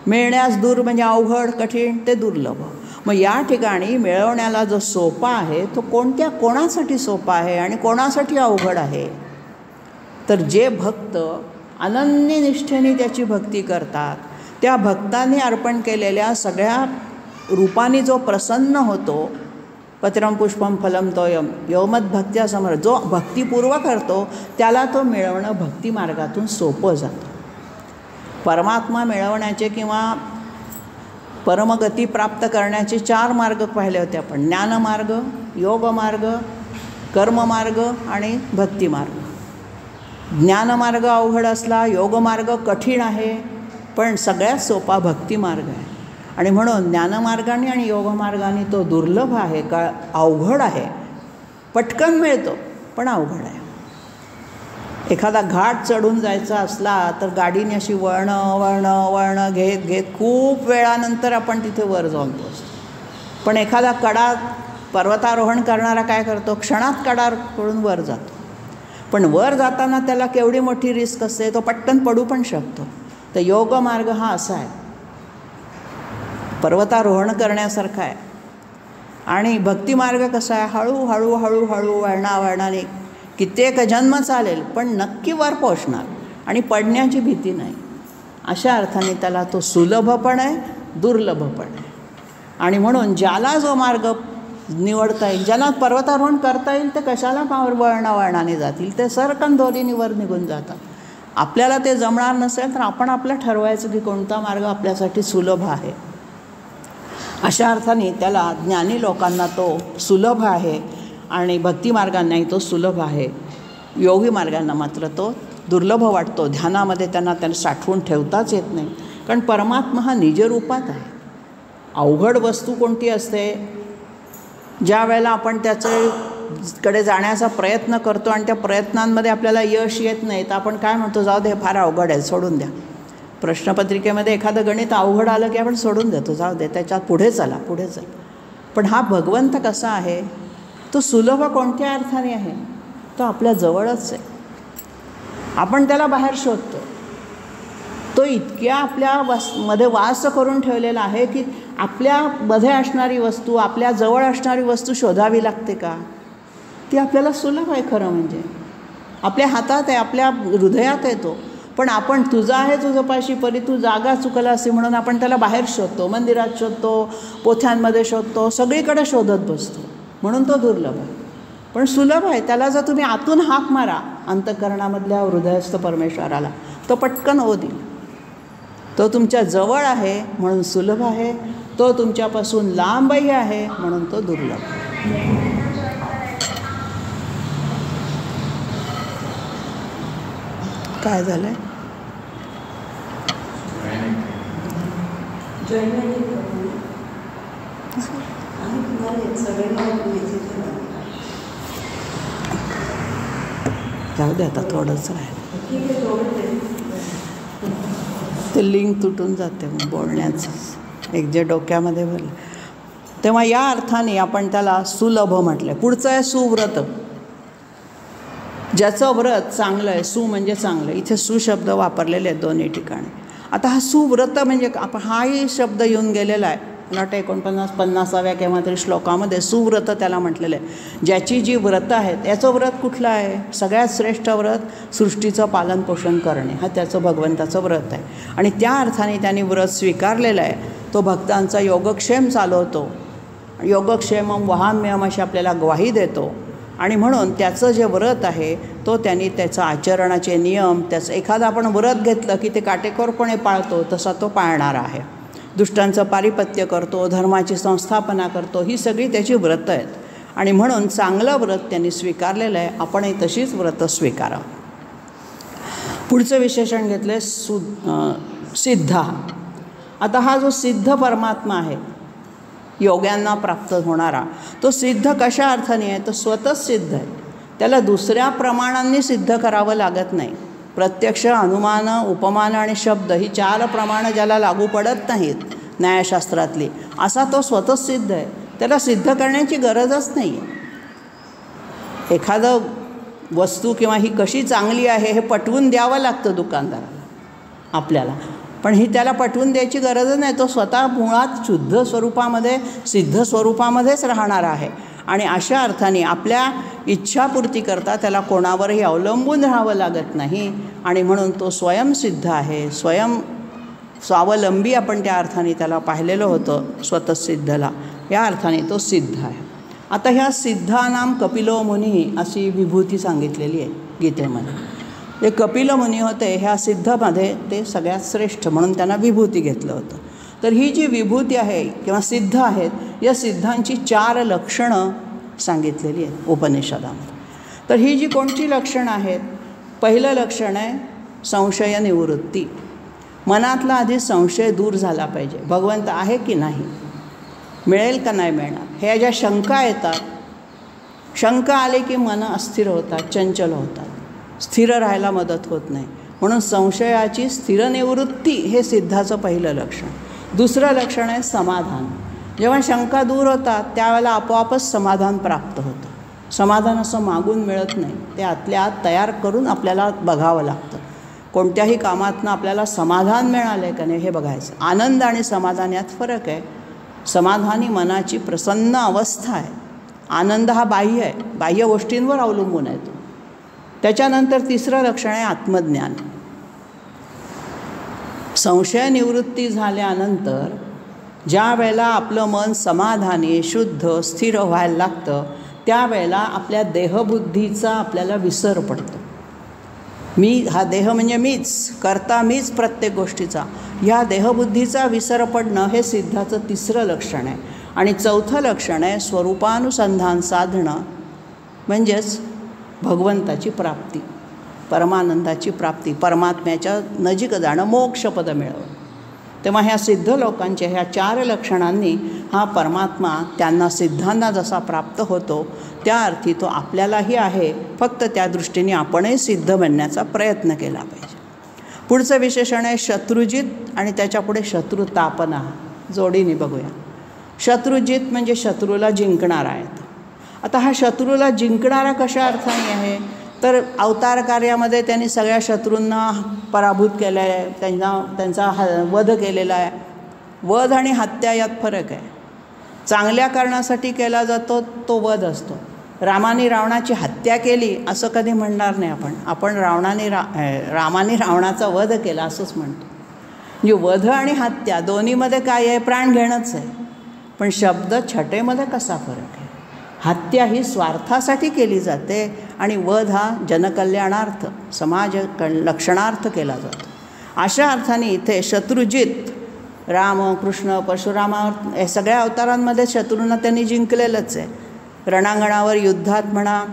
मिळण्यास दूर म्हणजे अवघड कठीण ते दुर्लभ. मग या ठिकाणी मिळवण्याला जो सोपा आहे तो कोणासाठी सोपा आहे आणि कोणासाठी अवघड आहे? तर जे भक्त अनन्य निष्ठेने त्याची भक्ती करतात त्या भक्तांनी अर्पण केलेल्या सगळ्या रूपाने जो प्रसन्न होतो, पत्रम पुष्पम फलम तोयम योमद्भक्त्या समर, जो भक्तिपूर्वक करतो त्याला तो मिळवणं भक्तिमार्गातून सोपं जातं. परमात्मा मिळवण्याचे किंवा परमगती प्राप्त करण्याचे 4 मार्ग पाहिले होते आपण, ज्ञानमार्ग, योगमार्ग, कर्ममार्ग आणि भक्तिमार्ग. ज्ञानमार्ग अवघड असला, योगमार्ग कठीण आहे, पण सगळ्यात सोपा भक्तिमार्ग आहे. आणि म्हणून ज्ञानमार्गाने आणि योगमार्गाने तो दुर्लभ आहे, का अवघड आहे. पटकन मिळतो पण अवघड आहे. एखादा घाट चढून जायचा असला तर गाडीने अशी वळणं घेत खूप वेळानंतर आपण तिथे वर जाऊन पोचतो. पण एखादा कडा पर्वतारोहण करणारा काय करतो, क्षणात कडाकडून वर जातो. पण वर जाताना त्याला केवढी मोठी रिस्क असते, तो पटकन पडू पण शकतो. तर योग मार्ग हा असा आहे, पर्वतारोहण करण्यासारखा आहे. आणि भक्तिमार्ग कसा आहे, हळूहळू हळूहळू वळणावळणाने कित्येक जन्म चालेल पण नक्की वर पोचणार आणि पडण्याची भीती नाही. अशा अर्थाने त्याला तो सुलभ पण आहे, दुर्लभ पण आहे. आणि म्हणून ज्याला जो मार्ग निवडता येईल, ज्याला पर्वतारोहण करता येईल, ते कशाला वळणावळणाने जातील, ते सरकन दोरीने वर निघून जातात. आपल्याला ते जमणार नसेल तर आपण आपलं ठरवायचं की कोणता मार्ग आपल्यासाठी सुलभ आहे. अशा अर्थाने त्याला ज्ञानी लोकांना तो सुलभ आहे आणि भक्तिमार्गांनाही तो सुलभ आहे. योगी मार्गांना मात्र तो दुर्लभ वाटतो. ध्यानामध्ये त्यांना साठवून ठेवताच येत नाही, कारण परमात्मा हा निजरूपात आहे. अवघड वस्तू कोणती असते, ज्या वेळेला आपण त्याच्याकडे जाण्याचा प्रयत्न करतो आणि त्या प्रयत्नांमध्ये आपल्याला यश येत नाही, तर आपण काय म्हणतो, जाऊ दे, फार अवघड आहे, सोडून द्या. प्रश्नपत्रिकेमध्ये एखादं गणित अवघड आलं की आपण सोडून देतो, जाऊ दे, त्याच्यात पुढे चला. पण हा भगवंत कसा आहे, तो सुलभ कोणत्या अर्थाने आहे, तो आपल्या जवळच आहे. आपण त्याला बाहेर शोधतो. तो इतक्या आपल्या मध्ये वास करून ठेवलेला आहे की आपल्यामध्ये असणारी वस्तू, आपल्या जवळ असणारी वस्तू शोधावी लागते का, ती आपल्याला सुलभ आहे. खरं म्हणजे आपल्या हातात आहे, आपल्या हृदयात आहे तो. पण आपण तुझं आहे तुझपाशी परी तू जागा चुकला असे म्हणून आपण त्याला बाहेर शोधतो, मंदिरात शोधतो, पोथ्यांमध्ये शोधतो, सगळीकडे शोधत बसतो. म्हणून तो दुर्लभ आहे. पण सुलभ आहे. त्याला जर तुम्ही आतून हाक मारा अंतःकरणामधल्या हृदयस्थ परमेश्वराला, तो पटकन ओ देईल. तो तुमच्या जवळ आहे म्हणून सुलभ आहे, तो तुमच्यापासून लांबही आहे म्हणून तो दुर्लभ आहे. काय झालंय, जाऊ दे आता, थोडंच आहे ते लिंक तुटून जाते बोलण्याचं, एक जे डोक्यामध्ये भरलं. तेव्हा या अर्थाने आपण त्याला सुलभ म्हटलं. पुढचं आहे सुव्रत. ज्याचं व्रत चांगलं आहे, सु म्हणजे चांगलं, इथे सुशब्द वापरलेले आहेत दोन्ही ठिकाणी. आता हा सुव्रत म्हणजे आपण हाही शब्द येऊन गेलेला आहे, मला वाटतं 49-50व्या केव्हा तरी श्लोकामध्ये सुव्रत त्याला म्हटलेलं आहे. ज्याची जी व्रतं आहेत, याचं व्रत कुठलं आहे, सगळ्यात श्रेष्ठ व्रत सृष्टीचं पालनपोषण करणे, हा त्याचं भगवंताचं व्रत आहे. आणि त्या अर्थाने त्यांनी व्रत स्वीकारलेलं आहे. तो भक्तांचा योगक्षेम चालवतो, योगक्षेमम वहाम्यम अशी आपल्याला ग्वाही देतो. आणि म्हणून त्याचं जे व्रत आहे तो त्यांनी त्याचं आचरणाचे नियम, त्याचं एखादं आपण व्रत घेतलं की ते काटेकोरपणे पाळतो, तसा तो पाळणारा आहे. दुष्टांचं पारिपत्य करतो, धर्माची संस्थापना करतो, ही सगळी त्याची व्रतं आहेत. आणि म्हणून चांगलं व्रत त्यांनी स्वीकारलेलं आहे. आपणही तशीच व्रतं स्वीकारावं. पुढचं विशेषण घेतलं आहे सिद्ध. आता हा जो सिद्ध परमात्मा आहे, योग्यांना प्राप्त होणारा, तो सिद्ध कशा अर्थाने आहे, तो स्वतःच सिद्ध आहे. त्याला दुसऱ्या प्रमाणांनी सिद्ध करावं लागत नाही. प्रत्यक्ष, अनुमान, उपमान आणि शब्द ही 4 प्रमाणं ज्याला लागू पडत नाहीत न्यायशास्त्रातली, असा तो स्वतःच सिद्ध आहे. त्याला सिद्ध करण्याची गरजच नाही आहे. एखादं वस्तू किंवा ही कशी चांगली आहे हे पटवून द्यावं लागतं दुकानदाराला आपल्याला, पण ही त्याला पटवून द्यायची गरजच नाही. तो स्वतः मुळात शुद्ध स्वरूपामध्ये, सिद्ध स्वरूपामध्येच राहणारा आहे. आणि अशा अर्थाने आपल्या इच्छापूर्ती करता त्याला कोणावरही अवलंबून राहावं लागत नाही. आणि म्हणून तो स्वयंसिद्ध आहे, स्वावलंबी आपण त्या अर्थाने त्याला पाहिलेलं होतं स्वतःसिद्धला. या अर्थाने तो सिद्ध आहे. आता ह्या सिद्धानाम कपिलो मुनी अशी विभूती सांगितलेली आहे गीतेमध्ये. जे कपिल मुनी होते ह्या सिद्धमध्ये ते सगळ्यात श्रेष्ठ म्हणून त्यांना विभूती घेतलं होतं. तर ही जी विभूती आहे किंवा सिद्ध आहेत, या सिद्धांची 4 लक्षणं सांगितलेली आहेत उपनिषदामध्ये. तर ही जी कोणती लक्षणं आहेत, पहिलं लक्षण आहे संशय निवृत्ती. मनातला आधी संशय दूर झाला पाहिजे, भगवंत आहे की नाही, मिळेल का नाही मिळणार, ह्या ज्या शंका येतात, शंका आले की मन अस्थिर होतात, चंचल होतात, स्थिर राहायला मदत होत नाही. म्हणून संशयाची स्थिर निवृत्ती हे सिद्धाचं पहिलं लक्षण. दुसरं लक्षण आहे समाधान. जेव्हा शंका दूर होतात त्यावेळेला आपोआपच समाधान प्राप्त होतं. समाधान असं मागून मिळत नाही, ते आतल्या आत तयार करून आपल्याला बघावं लागतं. कोणत्याही कामातनं आपल्याला समाधान मिळालं आहे का नाही हे बघायचं. आनंद आणि समाधान यात फरक आहे. समाधान ही मनाची प्रसन्न अवस्था आहे. आनंद हा बाह्य आहे, बाह्य गोष्टींवर अवलंबून आहे तो. त्याच्यानंतर तिसरं लक्षण आहे आत्मज्ञान. संशय निवृत्ती झाल्यानंतर ज्या वेळेला आपलं मन समाधानी शुद्ध स्थिर व्हायला लागतं त्यावेळेला आपल्या देहबुद्धीचा आपल्याला विसर पडतो. मी हा देह म्हणजे मीच, करता मीच प्रत्येक गोष्टीचा, ह्या देहबुद्धीचा विसर पडणं हे सिद्धाचं तिसरं लक्षण आहे. आणि चौथं लक्षण आहे स्वरूपानुसंधान साधणं, म्हणजेच भगवंताची प्राप्ती, परमानंदाची प्राप्ती, परमात्म्याच्या नजीक जाणं, मोक्षपद मिळवणं. तेव्हा ह्या सिद्ध लोकांच्या ह्या 4 लक्षणांनी हा परमात्मा त्यांना सिद्धांना जसा प्राप्त होतो त्या अर्थी तो आपल्यालाही आहे, फक्त त्या दृष्टीने आपणही सिद्ध बनण्याचा प्रयत्न केला पाहिजे. पुढचं विशेषण आहे शत्रुजित आणि त्याच्यापुढे शत्रुतापना. जोडीने बघूया. शत्रुजित म्हणजे शत्रूला जिंकणारा आहे. आता हा शत्रूला जिंकणारा कशा अर्थाने आहे तर अवतार कार्यामध्ये त्यांनी सगळ्या शत्रूंना पराभूत केलं आहे, त्यांचा वध केलेला आहे. वध आणि हत्या यात फरक आहे. चांगल्या कारणासाठी केला जातो तो वध असतो. रामाने रावणाची हत्या केली असं कधी म्हणणार नाही आपण रामाने रावणाचा वध केला असंच म्हणतो. म्हणजे वध आणि हत्या दोन्हीमध्ये काय आहे, प्राण घेणंच आहे. पण शब्द छटेमध्ये कसा फरक आहे. हत्या ही स्वार्थासाठी केली जाते आणि वध हा जनकल्याणार्थ समाज लक्षणार्थ केला जातो. अशा अर्थाने इथे शत्रुजित राम कृष्ण परशुराम या सगळ्या अवतारांमध्ये शत्रूंना त्यांनी जिंकलेलंच आहे. रणांगणावर युद्धात म्हणा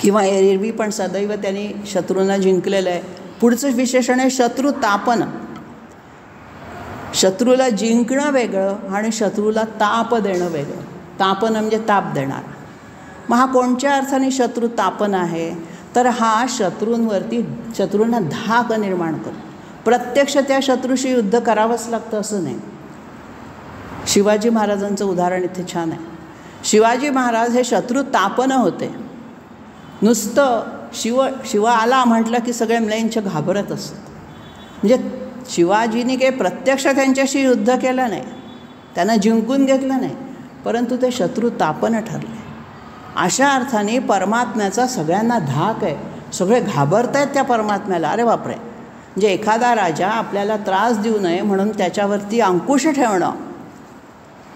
किंवा एरवी पण सदैव त्यांनी शत्रूंना जिंकलेलं आहे. पुढचं विशेषण आहे शत्रुतापन. शत्रूला जिंकणं वेगळं आणि शत्रूला ताप देणं वेगळं. तापन म्हणजे ताप देणार. मग हा कोणत्या अर्थाने शत्रुतापन आहे तर हा शत्रूंना धाक निर्माण करतो. प्रत्यक्ष त्या शत्रूशी युद्ध करावंच लागतं असं नाही. शिवाजी महाराजांचं उदाहरण इथे छान आहे. शिवाजी महाराज हे शत्रुतापन होते. नुसतं शिव आला म्हटलं की सगळे म्लेंछ घाबरत असत. म्हणजे शिवाजीने काही प्रत्यक्ष त्यांच्याशी युद्ध केलं नाही, त्यांना जिंकून घेतलं नाही, परंतु ते शत्रुतापन ठरले. अशा अर्थाने परमात्म्याचा सगळ्यांना धाक आहे. सगळे घाबरत आहेत त्या परमात्म्याला. अरे बापरे. म्हणजे एखादा राजा आपल्याला त्रास देऊ नये म्हणून त्याच्यावरती अंकुश ठेवणं,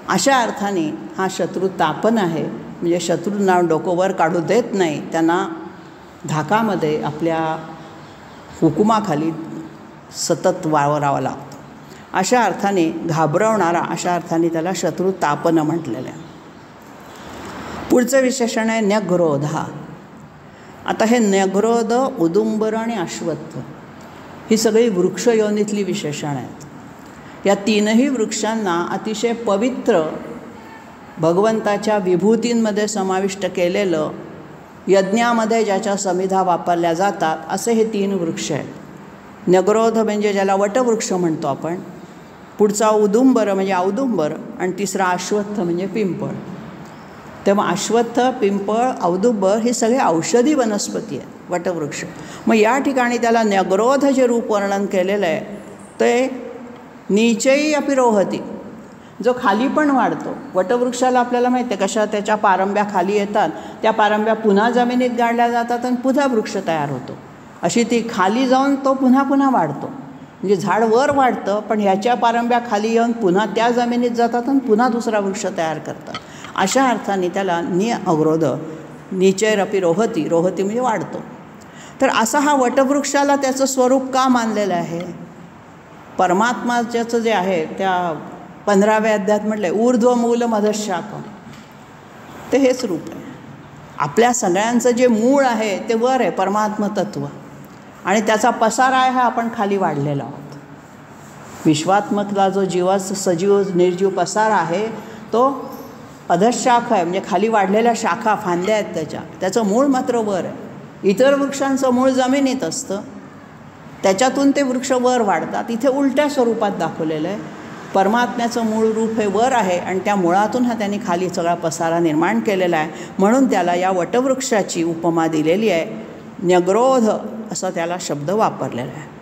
अशा अर्थाने हा शत्रुतापन आहे. म्हणजे शत्रूंना डोकं वर काढू देत नाही, त्यांना धाकामध्ये आपल्या हुकुमाखाली सतत वावरावं लागतं. अशा अर्थाने घाबरवणारा, अशा अर्थाने त्याला शत्रुतापन म्हटलेलं आहे. पुढचं विशेषण आहे न्यग्रोधा. आता हे न्यग्रोध, उदुंबर आणि अश्वत्थ ही सगळी वृक्षयोनीतली विशेषणं आहेत. या तीनही वृक्षांना अतिशय पवित्र भगवंताच्या विभूतींमध्ये समाविष्ट केलेलं, यज्ञामध्ये ज्याच्या समिधा वापरल्या जातात असे हे 3 वृक्ष आहेत. न्यग्रोध म्हणजे ज्याला वटवृक्ष म्हणतो आपण, पुढचा उदुंबर म्हणजे औदुंबर आणि तिसरा अश्वत्थ म्हणजे पिंपळ. तेव्हा अश्वत्थ, पिंपळ, औदुंबर ही सगळे औषधी वनस्पती आहेत, वटवृक्ष. मग या ठिकाणी त्याला न्यग्रोध जे रूप वर्णन केलेलं आहे ते नीचई अपि रोहती, जो खाली पण वाढतो. वटवृक्षाला आपल्याला माहिती आहे कशा त्याच्या पारंब्या खाली येतात, त्या पारंब्या पुन्हा जमिनीत गाडल्या जातात आणि पुन्हा वृक्ष तयार होतो. अशी ती खाली जाऊन तो पुन्हा पुन्हा वाढतो. म्हणजे झाड वर वाढतं पण ह्याच्या पारंब्या खाली येऊन पुन्हा त्या जमिनीत जातात आणि पुन्हा दुसरा वृक्ष तयार करतात. अशा अर्थाने त्याला अग्रोध, नीचैरपि रोहती, रोहती म्हणजे वाढतो. तर असा हा वटवृक्षाला त्याचं स्वरूप का मानलेलं आहे. परमात्माचं जे आहे त्या 15व्या अध्यायात म्हटलं आहे ऊर्ध्वमूल मधशाखम, ते हेच रूप आहे. आपल्या सगळ्यांचं जे मूळ आहे ते वर आहे, परमात्म तत्व, आणि त्याचा पसारा आहे हा आपण खाली वाढलेला आहोत. विश्वात्मकला जो जीवाचा सजीव निर्जीव पसारा आहे तो अधशाखा आहे, म्हणजे खाली वाढलेल्या शाखा फांद्या आहेत त्याचं मूळ मात्र वर आहे. इतर वृक्षांचं मूळ जमिनीत असतं, त्याच्यातून ते वृक्ष वर वाढतात. इथे उलट्या स्वरूपात दाखवलेलं आहे. परमात्म्याचं मूळ रूप हे वर आहे आणि त्या मुळातून हा त्यांनी खाली सगळा पसारा निर्माण केलेला आहे. म्हणून त्याला या वटवृक्षाची उपमा दिलेली आहे. न्यग्रोध असा त्याला शब्द वापरलेला आहे.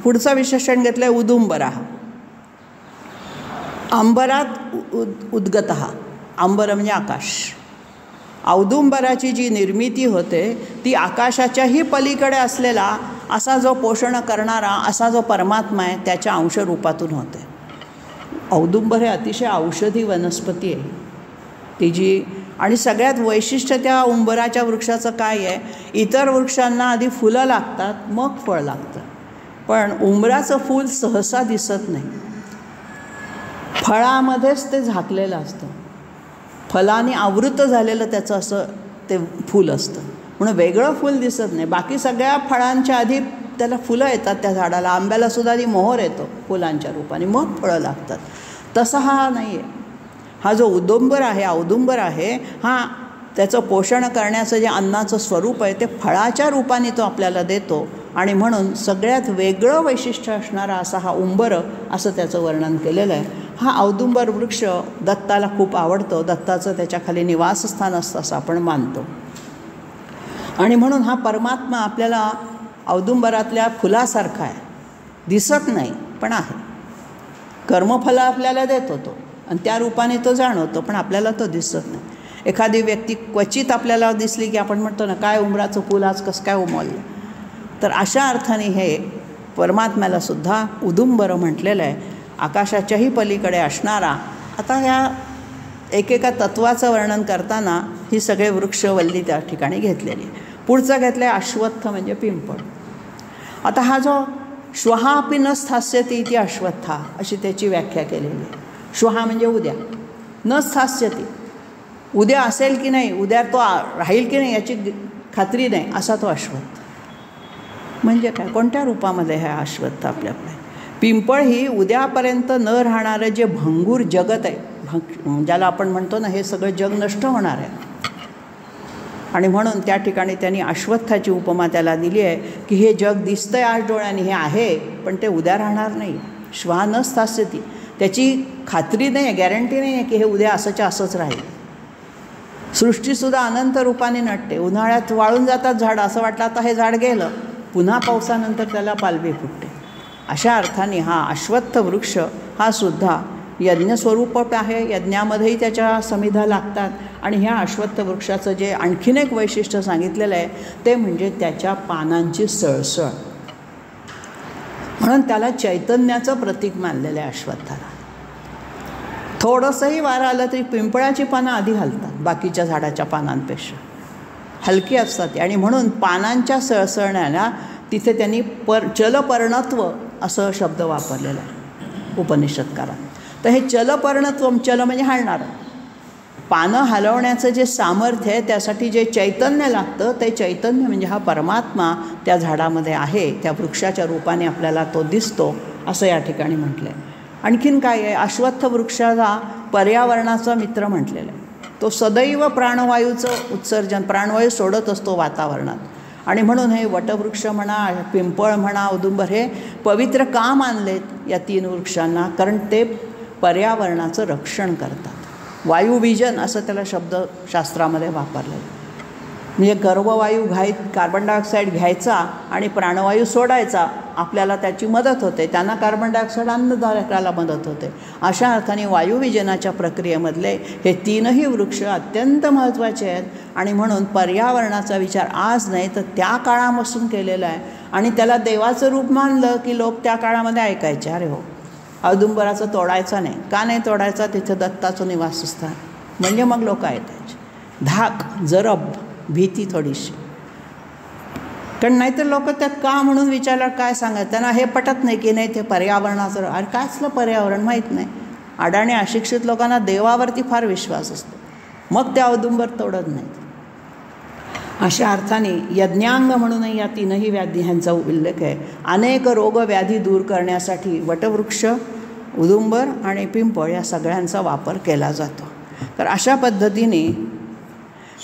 पुढचं विशेषण घेतलं आहे उदुंबरा. अंबरात उद्गत. अंबर म्हणजे आकाश. औदुंबराची जी निर्मिती होते ती आकाशाच्याही पलीकडे असलेला असा जो पोषण करणारा असा जो परमात्मा आहे त्याच्या अंशरूपातून होते. औदुंबर हे अतिशय औषधी वनस्पती आहे ती जी. आणि सगळ्यात वैशिष्ट्य त्या उंबराच्या वृक्षाचं काय आहे, इतर वृक्षांना आधी फुलं लागतात मग फळ लागतं, पण उंबराचं फूल सहसा दिसत नाही. फळामध्येच ते झाकलेलं असतं, फलाने आवृत झालेलं त्याचं असं ते फूल असतं, म्हणून वेगळं फूल दिसत नाही. बाकी सगळ्या फळांच्या आधी त्याला फुलं येतात त्या झाडाला. आंब्यालासुद्धा आधी मोहर येतो फुलांच्या रूपाने, मग फळं लागतात. तसा हा नाही आहे. हा जो औदुंबर आहे हा त्याचं पोषण करण्याचं जे अन्नाचं स्वरूप आहे ते फळाच्या रूपाने तो आपल्याला देतो. आणि म्हणून सगळ्यात वेगळं वैशिष्ट्य असणारा असा हा उंबर असं त्याचं वर्णन केलेलं आहे. हा औदुंबर वृक्ष दत्ताला खूप आवडतो. दत्ताचं त्याच्याखाली निवासस्थान असतं असं आपण मानतो. आणि म्हणून हा परमात्मा आपल्याला औदुंबरातल्या फुलासारखा आहे. दिसत नाही पण आहे. कर्मफलं आपल्याला देतो तो आणि त्या रूपाने तो जाणवतो, पण आपल्याला तो दिसत नाही. एखादी व्यक्ती क्वचित आपल्याला दिसली की आपण म्हणतो ना, काय उंबराचं फूल आज कसं काय उमललं. तर अशा अर्थाने हे परमात्म्यालासुद्धा उदुंबर म्हटलेलं आहे, आकाशाच्याही पलीकडे असणारा. आता ह्या एकेका तत्वाचं वर्णन करताना ही सगळे वृक्षवल्ली त्या ठिकाणी घेतलेली आहे. पुढचं घेतलं आहे अश्वत्थ म्हणजे पिंपळ. आता हा जो श्वहापि न स्थास्यति इति अश्वत्था अशी त्याची व्याख्या केलेली आहे. श्वहा म्हणजे उद्या, न स्थास्यति उद्या असेल की नाही, उद्या तो राहील की नाही याची खात्री नाही, असा तो अश्वत्थ. म्हणजे काय, कोणत्या रूपामध्ये आहे अश्वत्थ आपल्याकडे. पिंपळ ही उद्यापर्यंत न राहणारं जे भंगूर जगत आहे, ज्याला आपण म्हणतो ना हे सगळं जग नष्ट होणार आहे. आणि म्हणून त्या ठिकाणी त्यांनी अश्वत्थाची उपमा त्याला दिली आहे की हे जग दिसतंय आज डोळ्याने, हे आहे, पण ते उद्या राहणार नाही. श्वा न स्थास्यति, त्याची खात्री नाही आहे, गॅरंटी नाही आहे की हे उद्या असंच्या असंच राहील. सृष्टीसुद्धा अनंत रूपाने नटते. उन्हाळ्यात वाळून जातात झाडं, असं वाटलं आता हे झाड गेलं, पुन्हा पावसानंतर त्याला पालवी फुटते. अशा अर्थाने हा अश्वत्थ वृक्ष हा सुद्धा यज्ञस्वरूप आहे. यज्ञामध्येही त्याच्या समिधा लागतात. आणि ह्या अश्वत्थ वृक्षाचं जे आणखीन एक वैशिष्ट्य सांगितलेलं आहे ते म्हणजे त्याच्या पानांची सळसळ, म्हणून त्याला चैतन्याचं प्रतीक मानलेलं आहे अश्वत्थाला. थोडंसंही वारं आलं तरी पिंपळाची पानं आधी हलतात बाकीच्या झाडाच्या पानांपेक्षा, हलकी असतात. आणि म्हणून पानांच्या सळसळण्याला तिथे त्यांनी चलपर्णत्व असं शब्द वापरलेला आहे उपनिषदकारात. तर हे चलपर्णत्व, चल म्हणजे हलणारं, पानं हलवण्याचं जे सामर्थ्य आहे त्यासाठी जे चैतन्य लागतं ते चैतन्य म्हणजे हा परमात्मा त्या झाडामध्ये आहे, त्या वृक्षाच्या रूपाने आपल्याला तो दिसतो असं या ठिकाणी म्हटलं आहे. आणखीन काय आहे, अश्वत्थ वृक्षाला पर्यावरणाचा मित्र म्हटलेलं आहे. तो सदैव प्राणवायूचं उत्सर्जन, प्राणवायू सोडत असतो वातावरणात. आणि म्हणून हे वटवृक्ष म्हणा, पिंपळ म्हणा, औदुंबर हे पवित्र का मानलेत या तीन वृक्षांना, कारण ते पर्यावरणाचं रक्षण करतात. वायुविजन असं त्याला शब्दशास्त्रामध्ये वापरलं आहे. म्हणजे गर्भवायू कार्बन डायऑक्साईड घ्यायचा आणि प्राणवायू सोडायचा, आपल्याला त्याची मदत होते. त्यांना कार्बन डायऑक्साईड अन्नधारकाला मदत होते. अशा अर्थाने वायुविजनाच्या प्रक्रियेमधले हे तीनही वृक्ष अत्यंत महत्त्वाचे आहेत. आणि म्हणून पर्यावरणाचा विचार आज नाही तर त्या काळापासून केलेला आहे. आणि त्याला देवाचं रूप मानलं की लोक त्या काळामध्ये ऐकायचे, अरे हो औदुंबराचं तोडायचं नाही. का नाही तोडायचा, तिथं दत्ताचं निवासस्थान, म्हणजे मग लोक ऐकायचे. धाक, जरब, भीती थोडीशी. कारण नाहीतर लोक त्यात का म्हणून विचारलं काय सांगायचं, त्यांना हे पटत नाही की नाही ते पर्यावरणाचं, अरे काय असलं पर्यावरण माहीत नाही. अडाणी अशिक्षित लोकांना देवावरती फार विश्वास असतो, मग ते औदुंबर तोडत नाहीत. अशा अर्थाने यज्ञांग म्हणूनही या तीनही व्याधी ह्यांचा उल्लेख आहे. अनेक रोगव्याधी दूर करण्यासाठी वटवृक्ष, औदुंबर आणि पिंपळ या सगळ्यांचा वापर केला जातो. तर अशा पद्धतीने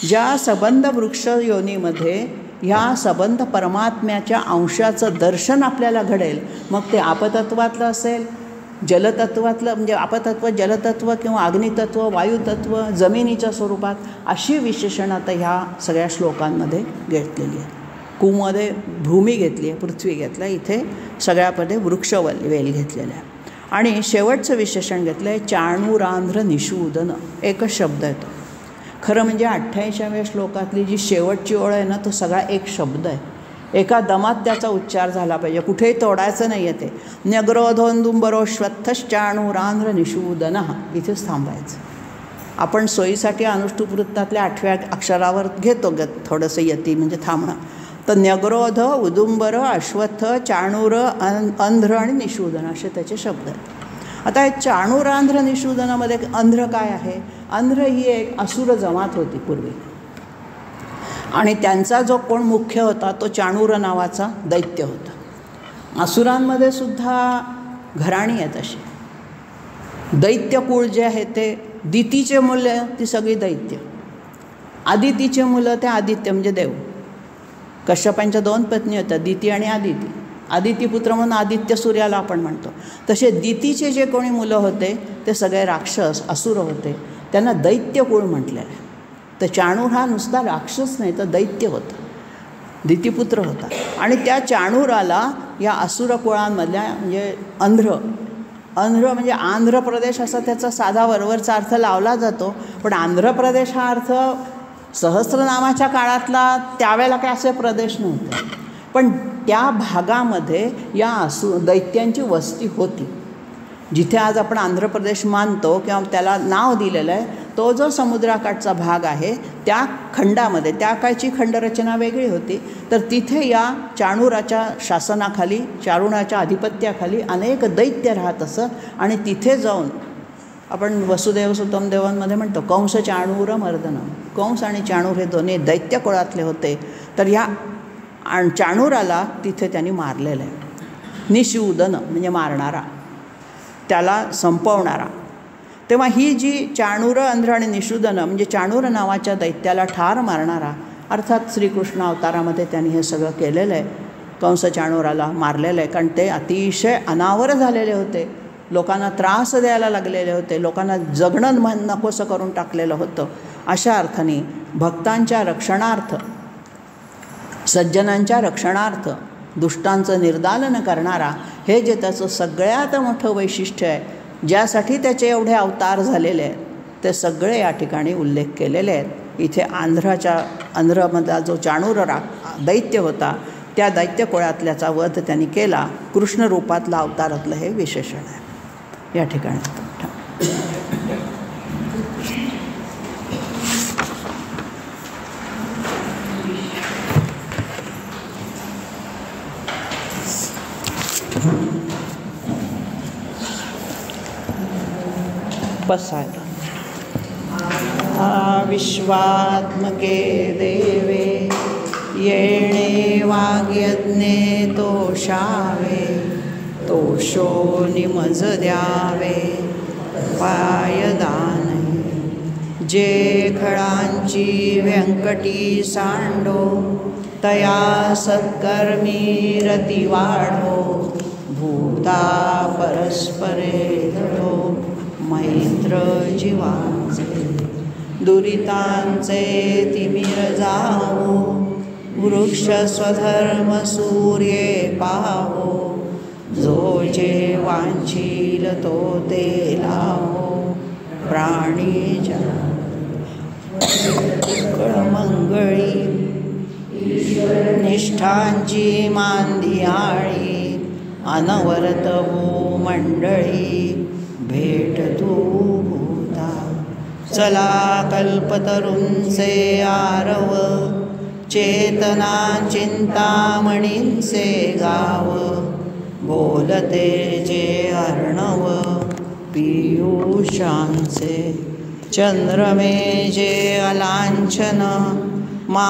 ज्या सबंध वृक्ष योनीमध्ये ह्या सबंध परमात्म्याच्या अंशाचं दर्शन आपल्याला घडेल, मग ते आपतत्वातलं असेल जलतत्वातलं म्हणजे आपतत्व, जलतत्व किंवा अग्नितत्व, वायुतत्व, जमिनीच्या स्वरूपात अशी विशेषणं आता ह्या सगळ्या श्लोकांमध्ये घेतलेली आहेत. कुमध्ये भूमी घेतली आहे, पृथ्वी घेतलं आहे, इथे सगळ्यामध्ये वेल घेतलेलं आहे. आणि शेवटचं विशेषण घेतलं आहे चाणूरांध्र निषूदन. एकच शब्द येतो. खरं म्हणजे 88व्या श्लोकातली जी शेवटची ओळ आहे ना, तो सगळा एक शब्द आहे. एका दमात त्याचा उच्चार झाला पाहिजे, कुठेही तोडायचं नाही आहे. ते न्यग्रोधोंदुंबरोश्वत्थश्चाणूरांध्र निषूदन, इथेच थांबायचं. आपण सोयीसाठी अनुष्टुप वृत्तातल्या 8व्या अक्षरावर घेतो थोडंसं यती म्हणजे थांबणं. तर न्यग्रोध, उदुंबर, अश्वत्थ, चाणूर, अंध्र आणि निषूदन असे त्याचे शब्द आहेत. आता हे चाणूरांध्र निषूदनामध्ये अंध्र काय आहे? अंध्र ही एक असुर जमात होती पूर्वी, आणि त्यांचा जो कोण मुख्य होता तो चाणूर नावाचा दैत्य होता. असुरांमध्ये सुद्धा घराणी आहेत अशी. दैत्यकुळ जे आहे ते दितीचे मुलं ती सगळी दैत्य, आदितीचे मुलं ते आदित्य म्हणजे देव. कश्यपांच्या 2 पत्नी होत्या, दिती आणि आदिती. आदितीपुत्र म्हणून आदित्य सूर्याला आपण म्हणतो. तसे दितीचे जे कोणी मुलं होते ते सगळे राक्षस असुर होते. त्यांना दैत्यकुळ म्हटलेलं आहे. तर चाणूर हा नुसता राक्षस नाही तर दैत्य होता, दितीपुत्र होता. आणि त्या चाणूराला या असुर कुळांमधल्या म्हणजे अंध्र म्हणजे आंध्र प्रदेश असा त्याचा साधा वरवरचा अर्थ लावला जातो. पण आंध्र प्रदेश हा अर्थ सहस्रनामाच्या काळातला त्यावेळेला काय असे प्रदेश नव्हते, पण त्या भागामध्ये या दैत्यांची वस्ती होती. जिथे आज आपण आंध्र प्रदेश मानतो किंवा त्याला नाव दिलेलं आहे, तो जो समुद्राकाठचा भाग आहे त्या खंडामध्ये, त्या काळची खंडरचना वेगळी होती. तर तिथे या चाणूराच्या शासनाखाली, चारुणाच्या आधिपत्याखाली अनेक दैत्य राहत असत. आणि तिथे जाऊन आपण वसुदेव सुतम देवांमध्ये म्हणतो कंस चाणूर मर्दनम. कंस आणि चाणूर हे दोन्ही दैत्य कुळातले होते. तर या चाणूराला तिथे त्यांनी मारलेलं आहे. निषूदन म्हणजे मारणारा, त्याला संपवणारा. तेव्हा ही जी चाणूर, अंध्र आणि निषूदन म्हणजे चाणूर नावाच्या दैत्याला ठार मारणारा, अर्थात श्रीकृष्ण अवतारामध्ये त्यांनी हे सगळं केलेलं आहे. कंस चाणूराला मारलेलं आहे, कारण ते अतिशय अनावर झालेले होते, लोकांना त्रास द्यायला लागलेले होते, लोकांना जगणं नकोसं करून टाकलेलं होतं. अशा अर्थाने भक्तांच्या रक्षणार्थ, सज्जनांच्या रक्षणार्थ, दुष्टांचं निर्दालन करणारा, हे जे त्याचं सगळ्यात मोठं वैशिष्ट्य आहे, ज्यासाठी त्याचे एवढे अवतार झालेले आहेत, ते सगळे या ठिकाणी उल्लेख केलेले आहेत. इथे आंध्रमधला जो चाणूर दैत्य होता त्या दैत्यकुळातल्याचा वध त्यांनी केला. कृष्ण रूपातला अवतारातलं हे विशेषण आहे या ठिकाणी. बसायला. विश्वात्मके देवे येणे वाग्यज्ञे तोषावे, तोषो निमज द्यावे पायदाने. जे खळांची व्यंकटी सांडो, तया सत्कर्मी रती वाढो. भूता परस्परे धडो, मैत्र जीवांचे. दुरितांचे तिमिर जावो, वृक्ष स्वधर्म सूर्ये पावो. जो जे वांछील तो ते लावो, प्राणी मंगळी. निष्ठांची मांदियाळी, अनवरत हो मंडळी. भेट तू भूता, चला कल्पतरूंचे आरव. चेतना चिंतामणींचे गाव, बोलते जे अर्णव पीयूषांचे. चंद्रमे जे अलांछन,